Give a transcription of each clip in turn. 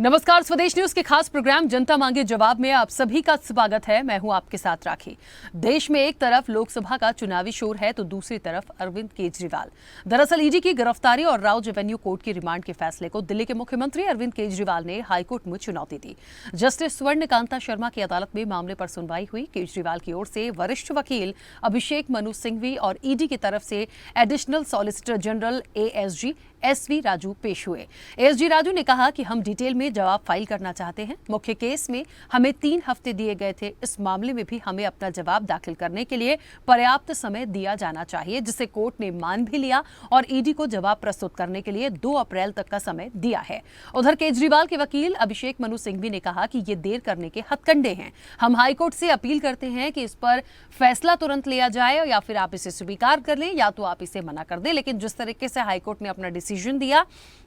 नमस्कार, स्वदेश न्यूज के खास प्रोग्राम जनता मांगे जवाब में आप सभी का स्वागत है। मैं हूं आपके साथ राखी। देश में एक तरफ लोकसभा का चुनावी शोर है तो दूसरी तरफ अरविंद केजरीवाल। दरअसल ईडी की गिरफ्तारी और राउज एवेन्यू कोर्ट की रिमांड के फैसले को दिल्ली के मुख्यमंत्री अरविंद केजरीवाल ने हाईकोर्ट में चुनौती दी। जस्टिस स्वर्णकांता शर्मा की अदालत में मामले पर सुनवाई हुई। केजरीवाल की ओर से वरिष्ठ वकील अभिषेक मनु सिंघवी और ईडी की तरफ से additional solicitor general ASG SV Raju पेश हुए। एसजी राजू ने कहा कि हम डिटेल में जवाब फाइल करना चाहते हैं। मुख्य केस में हमें 3 हफ्ते दिए गए थे। इस मामले में भी हमें अपना जवाब दाखिल करने के लिए पर्याप्त समय दिया जाना चाहिए, जिसे कोर्ट ने मान भी लिया और ईडी को जवाब प्रस्तुत करने के लिए 2 अप्रैल तक का समय दिया है। उधर केजरीवाल के वकील अभिषेक मनु सिंघवी ने कहा कि ये देर करने के हथकंडे हैं। हम हाईकोर्ट से अपील करते हैं कि इस पर फैसला तुरंत लिया जाए, या फिर आप इसे स्वीकार कर लें या तो आप इसे मना कर दें। लेकिन जिस तरीके से हाईकोर्ट ने अपना डिसीजन दिया,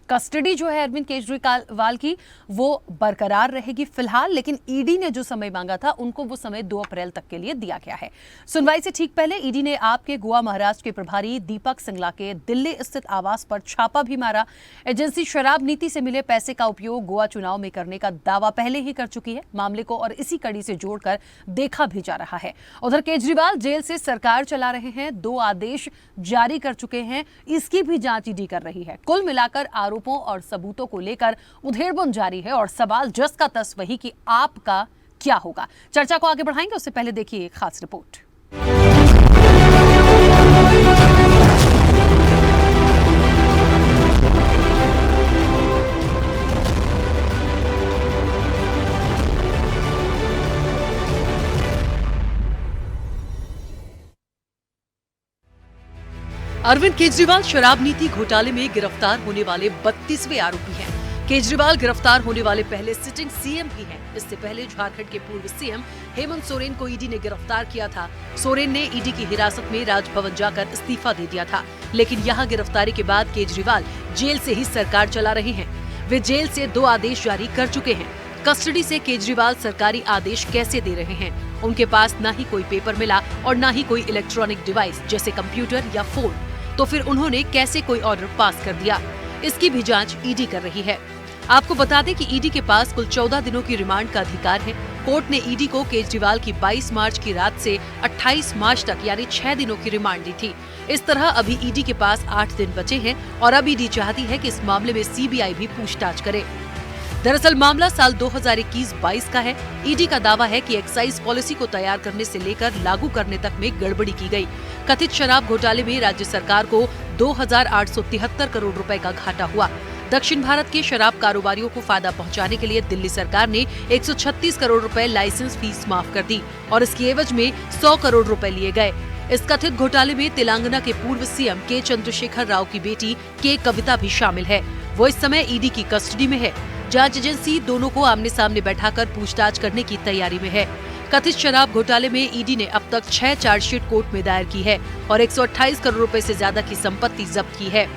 कस्टडी जो है अरविंद केजरीवाल की वो बरकरार रहेगी फिलहाल, लेकिन ईडी ने जो समय मांगा था उनको वो समय 2 अप्रैल तक के लिए दिया गया है। सुनवाई से ठीक पहले ईडी ने आपके गोवा महाराष्ट्र के प्रभारी दीपक सिंगला के दिल्ली स्थित आवास पर छापा भी मारा। एजेंसी शराब नीति से मिले पैसे का उपयोग गोवा चुनाव में करने का दावा पहले ही कर चुकी है। मामले को और इसी कड़ी से जोड़कर देखा भी जा रहा है। उधर केजरीवाल जेल से सरकार चला रहे हैं, 2 आदेश जारी कर चुके हैं, इसकी भी जांच ईडी कर रही है। कुल मिलाकर आरोपों और सबूतों को लेकर उधेड़बुन जारी है और सवाल जस का तस वही कि आपका क्या होगा। चर्चा को आगे बढ़ाएंगे, उससे पहले देखिए एक खास रिपोर्ट। अरविंद केजरीवाल शराब नीति घोटाले में गिरफ्तार होने वाले 32वें आरोपी हैं। केजरीवाल गिरफ्तार होने वाले पहले सिटिंग सीएम भी हैं। इससे पहले झारखंड के पूर्व सीएम हेमंत सोरेन को ईडी ने गिरफ्तार किया था। सोरेन ने ईडी की हिरासत में राजभवन जाकर इस्तीफा दे दिया था, लेकिन यहाँ गिरफ्तारी के बाद केजरीवाल जेल से ही सरकार चला रहे हैं। वे जेल से 2 आदेश जारी कर चुके हैं। कस्टडी से केजरीवाल सरकारी आदेश कैसे दे रहे हैं? उनके पास न ही कोई पेपर मिला और न ही कोई इलेक्ट्रॉनिक डिवाइस जैसे कंप्यूटर या फोन, तो फिर उन्होंने कैसे कोई ऑर्डर पास कर दिया? इसकी भी जांच ईडी कर रही है। आपको बता दें कि ईडी के पास कुल 14 दिनों की रिमांड का अधिकार है। कोर्ट ने ईडी को केजरीवाल की 22 मार्च की रात से 28 मार्च तक यानी 6 दिनों की रिमांड दी थी। इस तरह अभी ईडी के पास 8 दिन बचे हैं और अब ईडी चाहती है कि इस मामले में सीबीआई भी पूछताछ करे। दरअसल मामला साल 2021-22 का है। ईडी का दावा है कि एक्साइज पॉलिसी को तैयार करने से लेकर लागू करने तक में गड़बड़ी की गई। कथित शराब घोटाले में राज्य सरकार को 2,873 करोड़ रुपए का घाटा हुआ। दक्षिण भारत के शराब कारोबारियों को फायदा पहुंचाने के लिए दिल्ली सरकार ने 136 करोड़ रुपए लाइसेंस फीस माफ कर दी और इसकी एवज में 100 करोड़ रुपए लिए गए। इस कथित घोटाले में तेलंगाना के पूर्व सीएम के चंद्रशेखर राव की बेटी के कविता भी शामिल है। वो इस समय ईडी की कस्टडी में है। जांच एजेंसी दोनों को आमने सामने बैठाकर पूछताछ करने की तैयारी में है। कथित शराब घोटाले में ईडी ने अब तक 6 चार्जशीट कोर्ट में दायर की है और 128 करोड़ रुपए से ज्यादा की संपत्ति जब्त की है।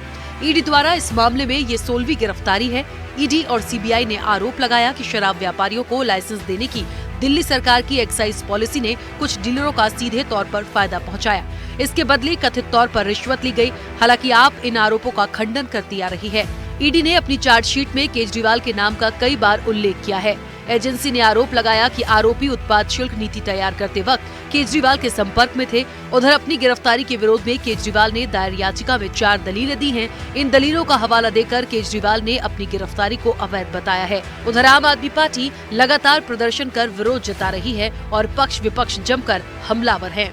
ईडी द्वारा इस मामले में ये 16वीं गिरफ्तारी है। ईडी और सीबीआई ने आरोप लगाया कि शराब व्यापारियों को लाइसेंस देने की दिल्ली सरकार की एक्साइज पॉलिसी ने कुछ डीलरों का सीधे तौर पर फायदा पहुंचाया। इसके बदले कथित तौर पर रिश्वत ली गई। हालांकि आप इन आरोपों का खंडन करती आ रही है। ईडी ने अपनी चार्जशीट में केजरीवाल के नाम का कई बार उल्लेख किया है। एजेंसी ने आरोप लगाया कि आरोपी उत्पाद शुल्क नीति तैयार करते वक्त केजरीवाल के संपर्क में थे। उधर अपनी गिरफ्तारी के विरोध में केजरीवाल ने दायर याचिका में 4 दलीलें दी हैं। इन दलीलों का हवाला देकर केजरीवाल ने अपनी गिरफ्तारी को अवैध बताया है। उधर आम आदमी पार्टी लगातार प्रदर्शन कर विरोध जता रही है और पक्ष विपक्ष जमकर हमलावर है।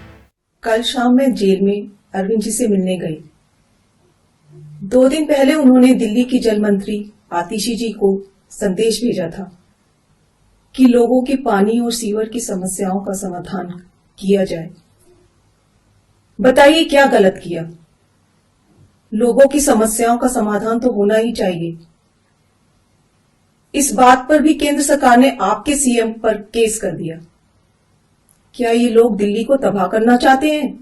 कल शाम मैं जेल में अरविंद जी से मिलने गई। 2 दिन पहले उन्होंने दिल्ली की जल मंत्री आतिशी जी को संदेश भेजा था कि लोगों की पानी और सीवर की समस्याओं का समाधान किया जाए। बताइए क्या गलत किया? लोगों की समस्याओं का समाधान तो होना ही चाहिए। इस बात पर भी केंद्र सरकार ने आपके सीएम पर केस कर दिया। क्या ये लोग दिल्ली को तबाह करना चाहते हैं?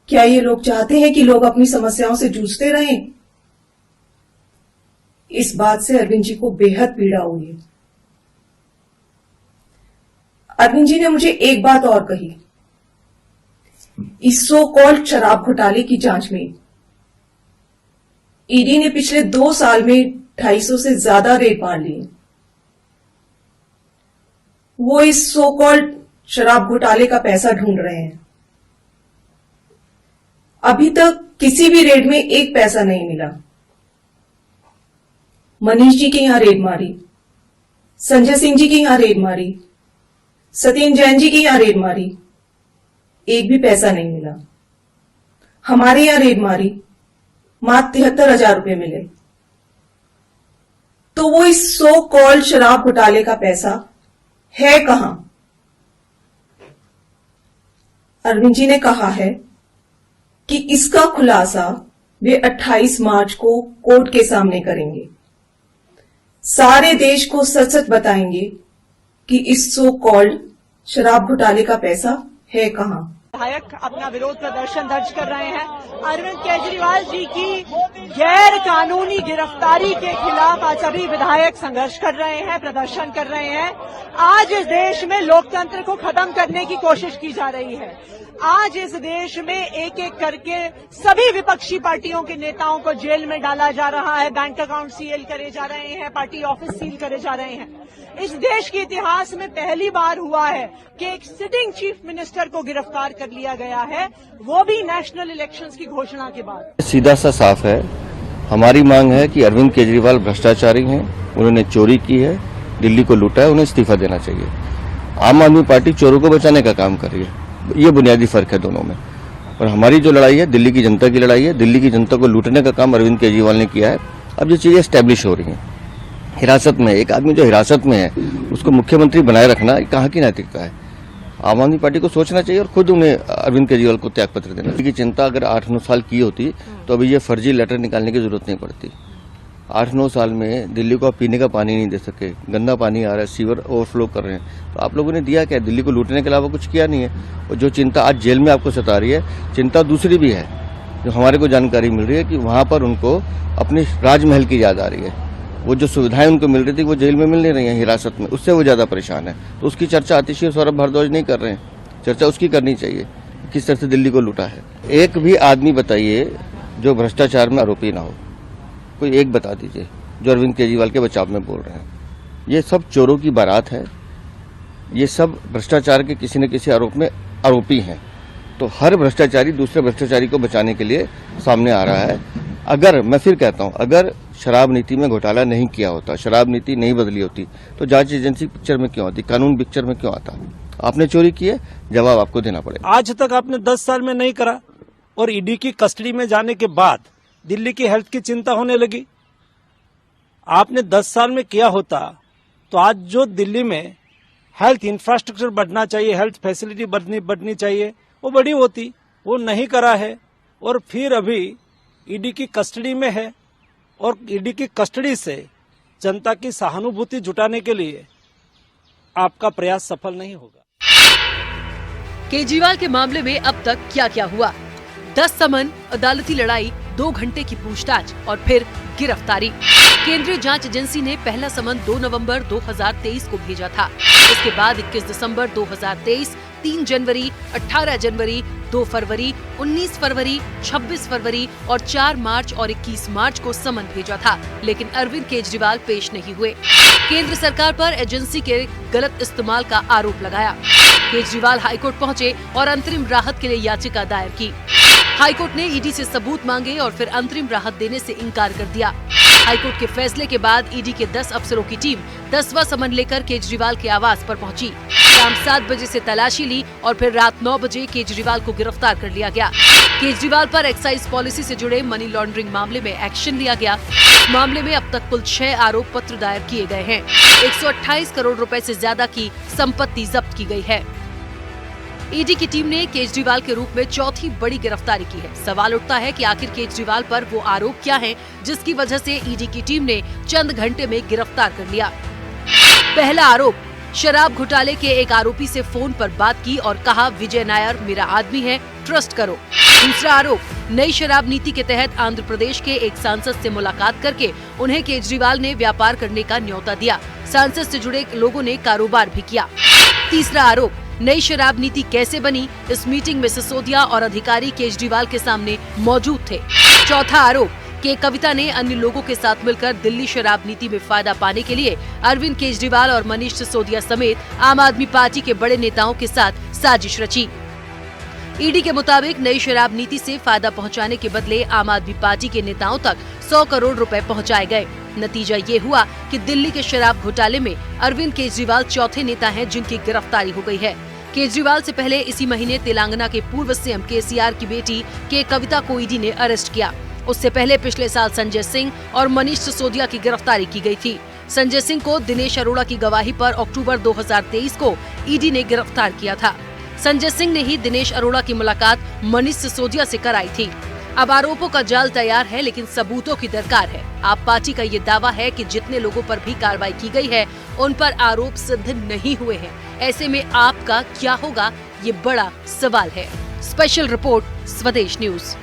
क्या ये लोग चाहते हैं कि लोग अपनी समस्याओं से जूझते रहें? इस बात से अरविंद जी को बेहद पीड़ा हुई है। अरविंद जी ने मुझे एक बात और कही। इस सो कॉल्ड शराब घोटाले की जांच में ईडी ने पिछले 2 साल में 250 से ज्यादा रेड मार लिए। वो इस सो कॉल्ड शराब घोटाले का पैसा ढूंढ रहे हैं। अभी तक किसी भी रेड में एक पैसा नहीं मिला। मनीष जी के यहां रेड मारी, संजय सिंह जी की यहां रेड मारी, सत्येंद्र जैन जी की यहां रेड मारी, एक भी पैसा नहीं मिला। हमारे यहां रेड मारी, मात्र 73,000 रुपए मिले। तो वो इस सो कॉल्ड शराब घोटाले का पैसा है कहां? अरविंद जी ने कहा है कि इसका खुलासा वे 28 मार्च को कोर्ट के सामने करेंगे। सारे देश को सच सच बताएंगे कि इस सो कॉल्ड शराब घोटाले का पैसा है कहां। विधायक अपना विरोध प्रदर्शन दर्ज कर रहे हैं। अरविंद केजरीवाल जी की गैर कानूनी गिरफ्तारी के खिलाफ आज सभी विधायक संघर्ष कर रहे हैं, प्रदर्शन कर रहे हैं। आज इस देश में लोकतंत्र को खत्म करने की कोशिश की जा रही है। आज इस देश में एक एक करके सभी विपक्षी पार्टियों के नेताओं को जेल में डाला जा रहा है, बैंक अकाउंट सील करे जा रहे हैं, पार्टी ऑफिस सील करे जा रहे हैं। इस देश के इतिहास में पहली बार हुआ है कि एक सिटिंग चीफ मिनिस्टर को गिरफ्तार कर लिया गया है, वो भी नेशनल इलेक्शंस की घोषणा के बाद। सीधा सा साफ है, हमारी मांग है कि अरविंद केजरीवाल भ्रष्टाचारी हैं, उन्होंने चोरी की है, दिल्ली को लूटा है, उन्हें इस्तीफा देना चाहिए। आम आदमी पार्टी चोरों को बचाने का काम कर रही है, ये बुनियादी फर्क है दोनों में। और हमारी जो लड़ाई है दिल्ली की जनता की लड़ाई है। दिल्ली की जनता को लूटने का काम अरविंद केजरीवाल ने किया है। अब ये चीजें एस्टेब्लिश हो रही हैं। हिरासत में एक आदमी जो हिरासत में है उसको मुख्यमंत्री बनाए रखना कहाँ की नैतिकता है? आम आदमी पार्टी को सोचना चाहिए और खुद उन्हें अरविंद केजरीवाल को त्याग पत्र देना चाहिए। चिंता अगर 8-9 साल की होती तो अभी ये फर्जी लेटर निकालने की जरूरत नहीं पड़ती। 8-9 साल में दिल्ली को आप पीने का पानी नहीं दे सके, गंदा पानी आ रहा है, सीवर ओवरफ्लो कर रहे हैं। तो आप लोगों ने दिया क्या? दिल्ली को लूटने के अलावा कुछ किया नहीं है। और जो चिंता आज जेल में आपको सता रही है, चिंता दूसरी भी है जो हमारे को जानकारी मिल रही है कि वहां पर उनको अपने राजमहल की याद आ रही है। वो जो सुविधाएं उनको मिल रही थी वो जेल में मिल नहीं रही हैं हिरासत में, उससे वो ज्यादा परेशान है। तो उसकी चर्चा आतिशी और सौरभ भारद्वाज नहीं कर रहे हैं। चर्चा उसकी करनी चाहिए किस तरह से दिल्ली को लूटा है। एक भी आदमी बताइए जो भ्रष्टाचार में आरोपी ना हो, कोई एक बता दीजिए जो अरविंद केजरीवाल के बचाव में बोल रहे हैं। ये सब चोरों की बारात है, ये सब भ्रष्टाचार के किसी न किसी आरोप में आरोपी हैं। तो हर भ्रष्टाचारी दूसरे भ्रष्टाचारी को बचाने के लिए सामने आ रहा है। अगर मैं फिर कहता हूं, अगर शराब नीति में घोटाला नहीं किया होता, शराब नीति नहीं बदली होती, तो जांच एजेंसी पिक्चर में क्यों आती, कानून पिक्चर में क्यों आता? आपने चोरी की है, जवाब आपको देना पड़ेगा। आज तक आपने 10 साल में नहीं करा और ईडी की कस्टडी में जाने के बाद दिल्ली की हेल्थ की चिंता होने लगी। आपने 10 साल में किया होता तो आज जो दिल्ली में हेल्थ इंफ्रास्ट्रक्चर बढ़ना चाहिए, हेल्थ फैसिलिटी बढ़नी चाहिए, वो बड़ी होती। वो नहीं करा है और फिर अभी ईडी की कस्टडी में है और ईडी की कस्टडी से जनता की सहानुभूति जुटाने के लिए आपका प्रयास सफल नहीं होगा। केजरीवाल के मामले में अब तक क्या क्या हुआ? 10 समन, अदालती लड़ाई, 2 घंटे की पूछताछ और फिर गिरफ्तारी। केंद्रीय जांच एजेंसी ने पहला समन 2 नवंबर 2023 को भेजा था। इसके बाद 21 दिसंबर 2023, 3 जनवरी, 18 जनवरी, 2 फरवरी, 19 फरवरी, 26 फरवरी और 4 मार्च और 21 मार्च को समन भेजा था, लेकिन अरविंद केजरीवाल पेश नहीं हुए। केंद्र सरकार पर एजेंसी के गलत इस्तेमाल का आरोप लगाया। केजरीवाल हाईकोर्ट पहुंचे और अंतरिम राहत के लिए याचिका दायर की। हाईकोर्ट ने ईडी से सबूत मांगे और फिर अंतरिम राहत देने से इनकार कर दिया। हाईकोर्ट के फैसले के बाद ईडी के 10 अफसरों की टीम 10वां समन लेकर केजरीवाल के आवास पर पहुंची। शाम 7 बजे से तलाशी ली और फिर रात 9 बजे केजरीवाल को गिरफ्तार कर लिया गया। केजरीवाल पर एक्साइज पॉलिसी से जुड़े मनी लॉन्ड्रिंग मामले में एक्शन लिया गया। इस मामले में अब तक कुल 6 आरोप पत्र दायर किए गए हैं। 128 करोड़ रुपए से ज्यादा की संपत्ति जब्त की गई है। ईडी की टीम ने केजरीवाल के रूप में चौथी बड़ी गिरफ्तारी की है। सवाल उठता है कि आखिर केजरीवाल पर वो आरोप क्या हैं, जिसकी वजह से ईडी की टीम ने चंद घंटे में गिरफ्तार कर लिया। पहला आरोप, शराब घोटाले के एक आरोपी से फोन पर बात की और कहा विजय नायर मेरा आदमी है, ट्रस्ट करो। दूसरा आरोप, नई शराब नीति के तहत आंध्र प्रदेश के एक सांसद से मुलाकात करके उन्हें केजरीवाल ने व्यापार करने का न्योता दिया। सांसद से जुड़े लोगों ने कारोबार भी किया। तीसरा आरोप, नई शराब नीति कैसे बनी, इस मीटिंग में सिसोदिया और अधिकारी केजरीवाल के सामने मौजूद थे। चौथा आरोप, के कविता ने अन्य लोगों के साथ मिलकर दिल्ली शराब नीति में फायदा पाने के लिए अरविंद केजरीवाल और मनीष सिसोदिया समेत आम आदमी पार्टी के बड़े नेताओं के साथ साजिश रची। ईडी के मुताबिक नई शराब नीति से फायदा पहुंचाने के बदले आम आदमी पार्टी के नेताओं तक 100 करोड़ रुपए पहुंचाए गए। नतीजा ये हुआ कि दिल्ली के शराब घोटाले में अरविंद केजरीवाल चौथे नेता हैं जिनकी गिरफ्तारी हो गई है। केजरीवाल से पहले इसी महीने तेलंगाना के पूर्व सीएम केसीआर की बेटी के कविता को ईडी ने अरेस्ट किया। उससे पहले पिछले साल संजय सिंह और मनीष सिसोदिया की गिरफ्तारी की गई थी। संजय सिंह को दिनेश अरोड़ा की गवाही पर अक्टूबर 2023 को ईडी ने गिरफ्तार किया था। संजय सिंह ने ही दिनेश अरोड़ा की मुलाकात मनीष सिसोदिया से कराई थी। अब आरोपों का जाल तैयार है, लेकिन सबूतों की दरकार है। आप पार्टी का ये दावा है कि जितने लोगों पर भी कार्रवाई की गई है उन पर आरोप सिद्ध नहीं हुए हैं। ऐसे में आपका क्या होगा, ये बड़ा सवाल है। स्पेशल रिपोर्ट, स्वदेश न्यूज।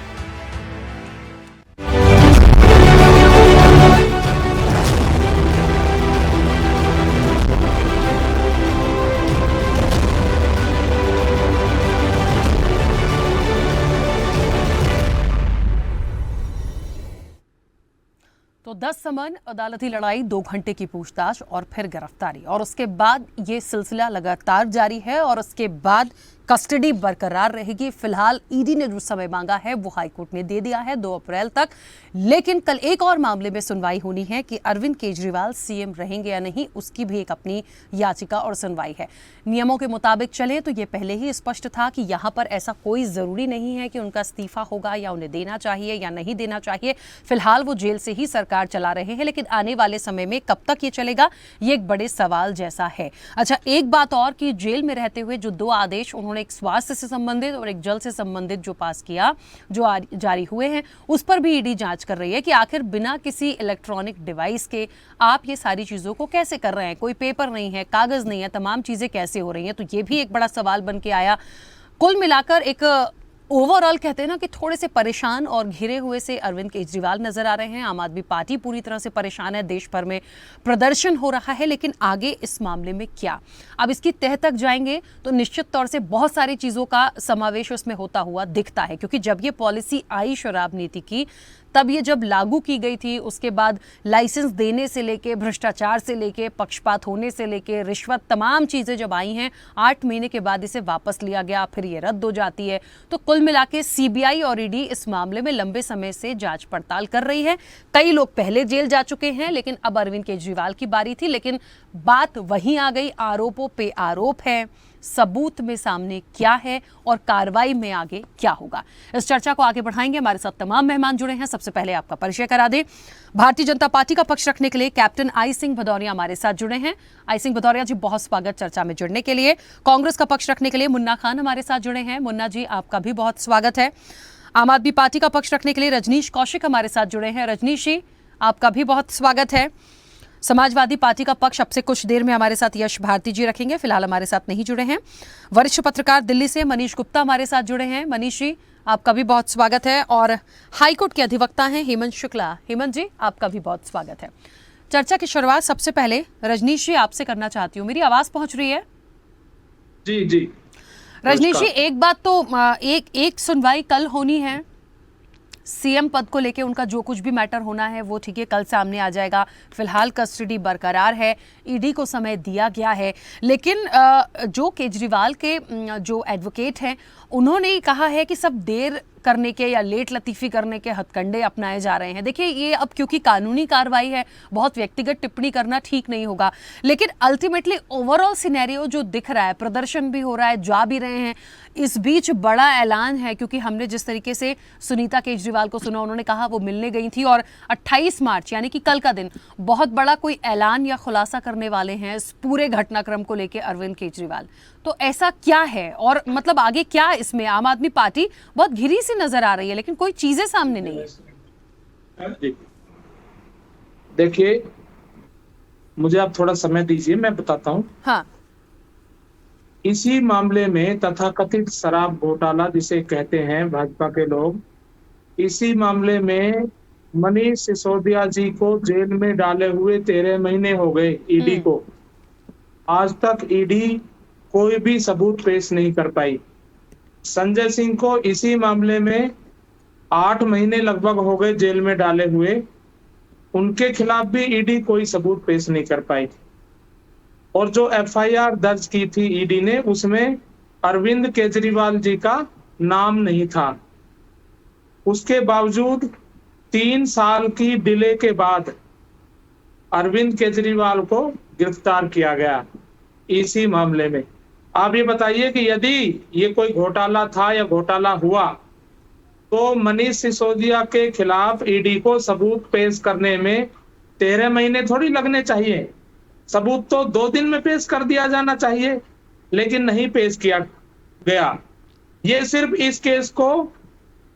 तो 10 समन, अदालती लड़ाई, 2 घंटे की पूछताछ और फिर गिरफ्तारी, और उसके बाद ये सिलसिला लगातार जारी है और उसके बाद कस्टडी बरकरार रहेगी। फिलहाल ईडी ने जो समय मांगा है वो हाईकोर्ट ने दे दिया है 2 अप्रैल तक, लेकिन कल एक और मामले में सुनवाई होनी है कि अरविंद केजरीवाल सीएम रहेंगे या नहीं, उसकी भी एक अपनी याचिका और सुनवाई है। नियमों के मुताबिक चले तो ये पहले ही स्पष्ट था कि यहाँ पर ऐसा कोई जरूरी नहीं है कि उनका इस्तीफा होगा या उन्हें देना चाहिए या नहीं देना चाहिए। फिलहाल वो जेल से ही सरकार चला रहे हैं, लेकिन आने वाले समय में कब तक ये चलेगा, ये एक बड़े सवाल जैसा है। अच्छा, एक बात और कि जेल में रहते हुए जो 2 आदेश उन्होंने एक स्वास्थ्य से संबंधित और एक जल से संबंधित जो पास किया, जो जारी हुए हैं, उस पर भी ईडी जांच कर रही है कि आखिर बिना किसी इलेक्ट्रॉनिक डिवाइस के आप ये सारी चीजों को कैसे कर रहे हैं। कोई पेपर नहीं है, कागज नहीं है, तमाम चीजें कैसे हो रही हैं, तो ये भी एक बड़ा सवाल बन के आया। कुल मिलाकर एक ओवरऑल कहते हैं ना कि थोड़े से परेशान और घिरे हुए से अरविंद केजरीवाल नजर आ रहे हैं। आम आदमी पार्टी पूरी तरह से परेशान है, देश भर में प्रदर्शन हो रहा है, लेकिन आगे इस मामले में क्या, अब इसकी तह तक जाएंगे तो निश्चित तौर से बहुत सारी चीजों का समावेश उसमें होता हुआ दिखता है, क्योंकि जब ये पॉलिसी आई शराब नीति की, तब ये जब लागू की गई थी, उसके बाद लाइसेंस देने से लेके, भ्रष्टाचार से लेके, पक्षपात होने से लेके, रिश्वत, तमाम चीज़ें जब आई हैं, 8 महीने के बाद इसे वापस लिया गया, फिर ये रद्द हो जाती है। तो कुल मिला के सीबीआई और ईडी इस मामले में लंबे समय से जांच पड़ताल कर रही है। कई लोग पहले जेल जा चुके हैं, लेकिन अब अरविंद केजरीवाल की बारी थी। लेकिन बात वहीं आ गई, आरोपों पे आरोप है, सबूत में सामने क्या है और कार्रवाई में आगे क्या होगा। इस चर्चा को आगे बढ़ाएंगे, हमारे साथ तमाम मेहमान जुड़े हैं। सबसे पहले आपका परिचय करा दें। भारतीय जनता पार्टी का पक्ष रखने के लिए कैप्टन आई सिंह भदौरिया हमारे साथ जुड़े हैं। आई सिंह भदौरिया जी, बहुत स्वागत चर्चा में जुड़ने के लिए। कांग्रेस का पक्ष रखने के लिए मुन्ना खान हमारे साथ जुड़े हैं। मुन्ना जी, आपका भी बहुत स्वागत है। आम आदमी पार्टी का पक्ष रखने के लिए रजनीश कौशिक हमारे साथ जुड़े हैं। रजनीश जी, आपका भी बहुत स्वागत है। समाजवादी पार्टी का पक्ष अब से कुछ देर में हमारे साथ यश भारती जी रखेंगे, फिलहाल हमारे साथ नहीं जुड़े हैं। वरिष्ठ पत्रकार दिल्ली से मनीष गुप्ता हमारे साथ जुड़े हैं। मनीष जी, आपका भी बहुत स्वागत है। और हाईकोर्ट के अधिवक्ता हैं हेमंत शुक्ला। हेमंत जी, आपका भी बहुत स्वागत है। चर्चा की शुरुआत सबसे पहले रजनीश जी आपसे करना चाहती हूँ। मेरी आवाज पहुंच रही है? जी जी। रजनीश जी, एक बात तो एक सुनवाई कल होनी है, सीएम पद को लेके उनका जो कुछ भी मैटर होना है वो ठीक है, कल सामने आ जाएगा। फिलहाल कस्टडी बरकरार है, ईडी को समय दिया गया है, लेकिन जो केजरीवाल के जो एडवोकेट हैं उन्होंने कहा है कि सब देर करने के या लेट लतीफ़ी करने के हथकंडे अपनाए जा रहे हैं। देखिए, ये अब क्योंकि कानूनी कार्रवाई है, बहुत व्यक्तिगत टिप्पणी करना ठीक नहीं होगा, लेकिन अल्टीमेटली ओवरऑल सिनेरियो जो दिख रहा है, प्रदर्शन भी हो रहा है, जा भी रहे हैं, इस बीच बड़ा ऐलान है। क्योंकि हमने जिस तरीके से सुनीता केजरीवाल को सुना, उन्होंने कहा वो मिलने गई थी और 28 मार्च यानी कि कल का दिन बहुत बड़ा कोई ऐलान या खुलासा करने वाले हैं इस पूरे घटनाक्रम को लेकर अरविंद केजरीवाल। तो ऐसा क्या है और मतलब आगे क्या इसमें? आम आदमी पार्टी बहुत घिरी सी नजर आ रही है, लेकिन कोई चीजें सामने नहीं है। देखिए, मुझे आप थोड़ा समय दीजिए, मैं बताता हूँ। हाँ। इसी मामले में तथाकथित शराब घोटाला जिसे कहते हैं भाजपा के लोग, इसी मामले में मनीष सिसोदिया जी को जेल में डाले हुए 13 महीने हो गए ईडी को। आज तक ईडी कोई भी सबूत पेश नहीं कर पाई। संजय सिंह को इसी मामले में 8 महीने लगभग हो गए जेल में डाले हुए, उनके खिलाफ भी ईडी कोई सबूत पेश नहीं कर पाई। और जो एफआईआर दर्ज की थी ईडी ने, उसमें अरविंद केजरीवाल जी का नाम नहीं था। उसके बावजूद 3 साल की डिले के बाद अरविंद केजरीवाल को गिरफ्तार किया गया इसी मामले में। आप ये बताइए कि यदि ये कोई घोटाला था या घोटाला हुआ, तो मनीष सिसोदिया के खिलाफ ईडी को सबूत पेश करने में 13 महीने थोड़ी लगने चाहिए। सबूत तो 2 दिन में पेश कर दिया जाना चाहिए, लेकिन नहीं पेश किया गया। ये सिर्फ इस केस को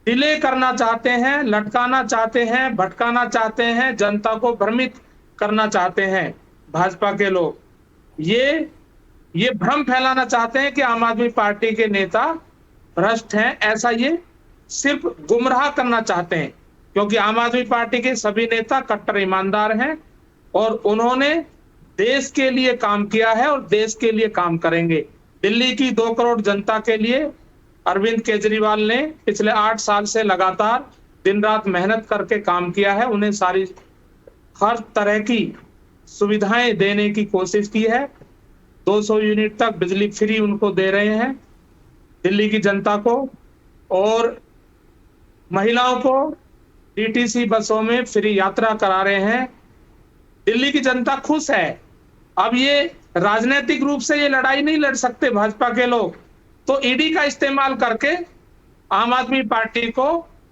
डिले करना चाहते हैं, लटकाना चाहते हैं, भटकाना चाहते हैं, जनता को भ्रमित करना चाहते हैं भाजपा के लोग। ये भ्रम फैलाना चाहते हैं कि आम आदमी पार्टी के नेता भ्रष्ट हैं, ऐसा ये सिर्फ गुमराह करना चाहते हैं, क्योंकि आम आदमी पार्टी के सभी नेता कट्टर ईमानदार हैं और उन्होंने देश के लिए काम किया है और देश के लिए काम करेंगे। दिल्ली की 2 करोड़ जनता के लिए अरविंद केजरीवाल ने पिछले 8 साल से लगातार दिन रात मेहनत करके काम किया है। उन्हें हर तरह की सुविधाएं देने की कोशिश की है। 200 यूनिट तक बिजली फ्री उनको दे रहे हैं दिल्ली की जनता को, और महिलाओं को डीटीसी बसों में फ्री यात्रा करा रहे हैं। दिल्ली की जनता खुश है। अब ये राजनीतिक रूप से ये लड़ाई नहीं लड़ सकते भाजपा के लोग, तो ईडी का इस्तेमाल करके आम आदमी पार्टी को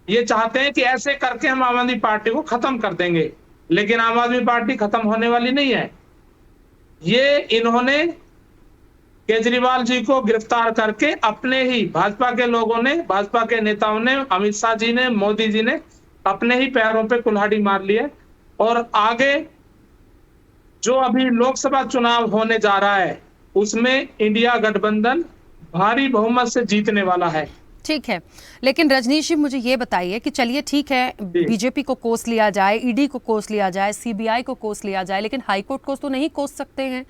ये चाहते हैं कि ऐसे करके हम आम आदमी पार्टी को खत्म कर देंगे, लेकिन आम आदमी पार्टी खत्म होने वाली नहीं है। ये इन्होंने केजरीवाल जी को गिरफ्तार करके अपने ही भाजपा के लोगों ने, भाजपा के नेताओं ने, अमित शाह जी ने, मोदी जी ने अपने ही पैरों पे कुल्हाड़ी मार ली है। और आगे जो अभी लोकसभा चुनाव होने जा रहा है, उसमें इंडिया गठबंधन भारी बहुमत से जीतने वाला है। ठीक है, लेकिन रजनीश जी मुझे ये बताइए कि चलिए ठीक है, बीजेपी को कोस लिया जाए, ईडी को कोस लिया जाए, सीबीआई को कोस लिया जाए, लेकिन हाईकोर्ट को तो नहीं कोस सकते हैं।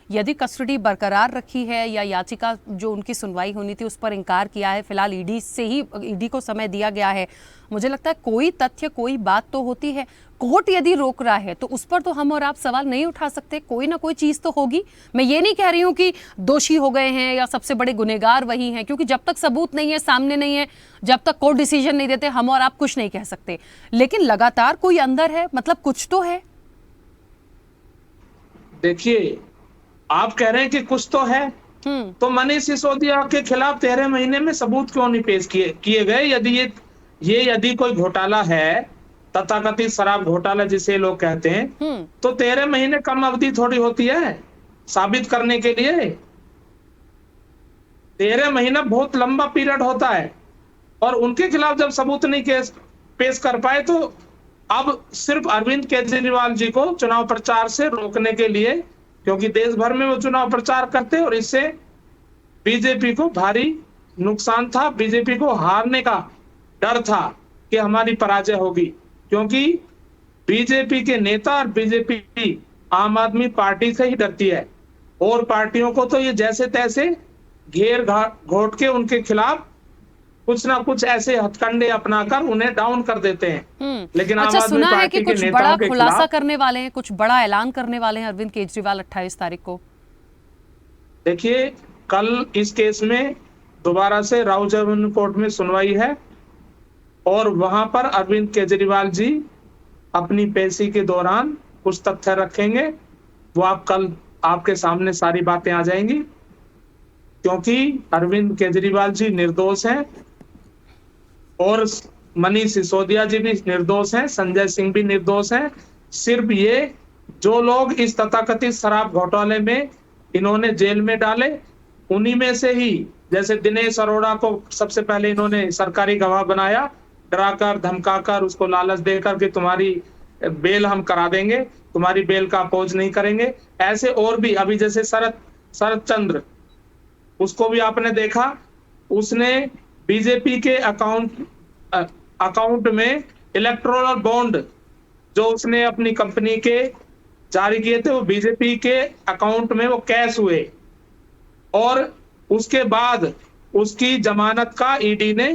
यदि कस्टडी बरकरार रखी है या याचिका जो उनकी सुनवाई होनी थी उस पर इंकार किया है, फिलहाल ईडी को समय दिया गया है, मुझे लगता है कोई तथ्य, कोई बात तो होती है। कोर्ट यदि रोक रहा है तो उस पर तो हम और आप सवाल नहीं उठा सकते, कोई ना कोई चीज तो होगी। मैं ये नहीं कह रही हूं कि दोषी हो गए हैं या सबसे बड़े गुनहगार वही हैं, क्योंकि जब तक सबूत नहीं है, सामने नहीं है, जब तक कोर्ट डिसीजन नहीं देते, हम और आप कुछ नहीं कह सकते। लेकिन लगातार कोई अंदर है, मतलब कुछ तो है। देखिए, आप कह रहे हैं कि कुछ तो है, तो मनीष सिसोदिया के खिलाफ 13 महीने में सबूत क्यों नहीं पेश किए गए? यदि कोई घोटाला है, तथाकथित शराब घोटाला जिसे लोग कहते हैं, तो 13 महीने कम अवधि थोड़ी होती है साबित करने के लिए। 13 महीना बहुत लंबा पीरियड होता है, और उनके खिलाफ जब सबूत नहीं पेश कर पाए, तो अब सिर्फ अरविंद केजरीवाल जी को चुनाव प्रचार से रोकने के लिए, क्योंकि देश भर में वो चुनाव प्रचार करते और इससे बीजेपी को भारी नुकसान था, बीजेपी को हारने का डर था कि हमारी पराजय होगी, क्योंकि बीजेपी के नेता और बीजेपी आम आदमी पार्टी से ही डरती है, और पार्टियों को तो ये जैसे तैसे घेर घोट के उनके खिलाफ कुछ ना कुछ ऐसे हथकंडे अपनाकर उन्हें डाउन कर देते हैं। लेकिन अच्छा, आम आदमी सुना है पार्टी कि के कुछ नेताओं बड़ा के खुलासा खिलाफ, करने वाले हैं, कुछ बड़ा ऐलान करने वाले हैं अरविंद केजरीवाल 28 तारीख को। देखिए, कल इस केस में दोबारा से राउजावन कोर्ट में सुनवाई है, और वहां पर अरविंद केजरीवाल जी अपनी पेशी के दौरान कुछ तथ्य रखेंगे। वो कल आपके सामने सारी बातें आ जाएंगी, क्योंकि अरविंद केजरीवाल जी निर्दोष हैं और मनीष सिसोदिया जी भी निर्दोष हैं, संजय सिंह भी निर्दोष हैं। सिर्फ ये जो लोग इस तथाकथित शराब घोटाले में इन्होंने जेल में डाले, उन्हीं में से ही, जैसे दिनेश अरोड़ा को सबसे पहले इन्होंने सरकारी गवाह बनाया, डराकर धमकाकर उसको लालच देकर कि तुम्हारी बेल हम करा देंगे, तुम्हारी बेल का अपोज नहीं करेंगे। ऐसे और भी, अभी जैसे शरद चंद्र, उसको भी आपने देखा, उसने बीजेपी के अकाउंट में इलेक्टोरल बॉन्ड जो उसने अपनी कंपनी के जारी किए थे, वो बीजेपी के अकाउंट में वो कैश हुए, और उसके बाद उसकी जमानत का ईडी ने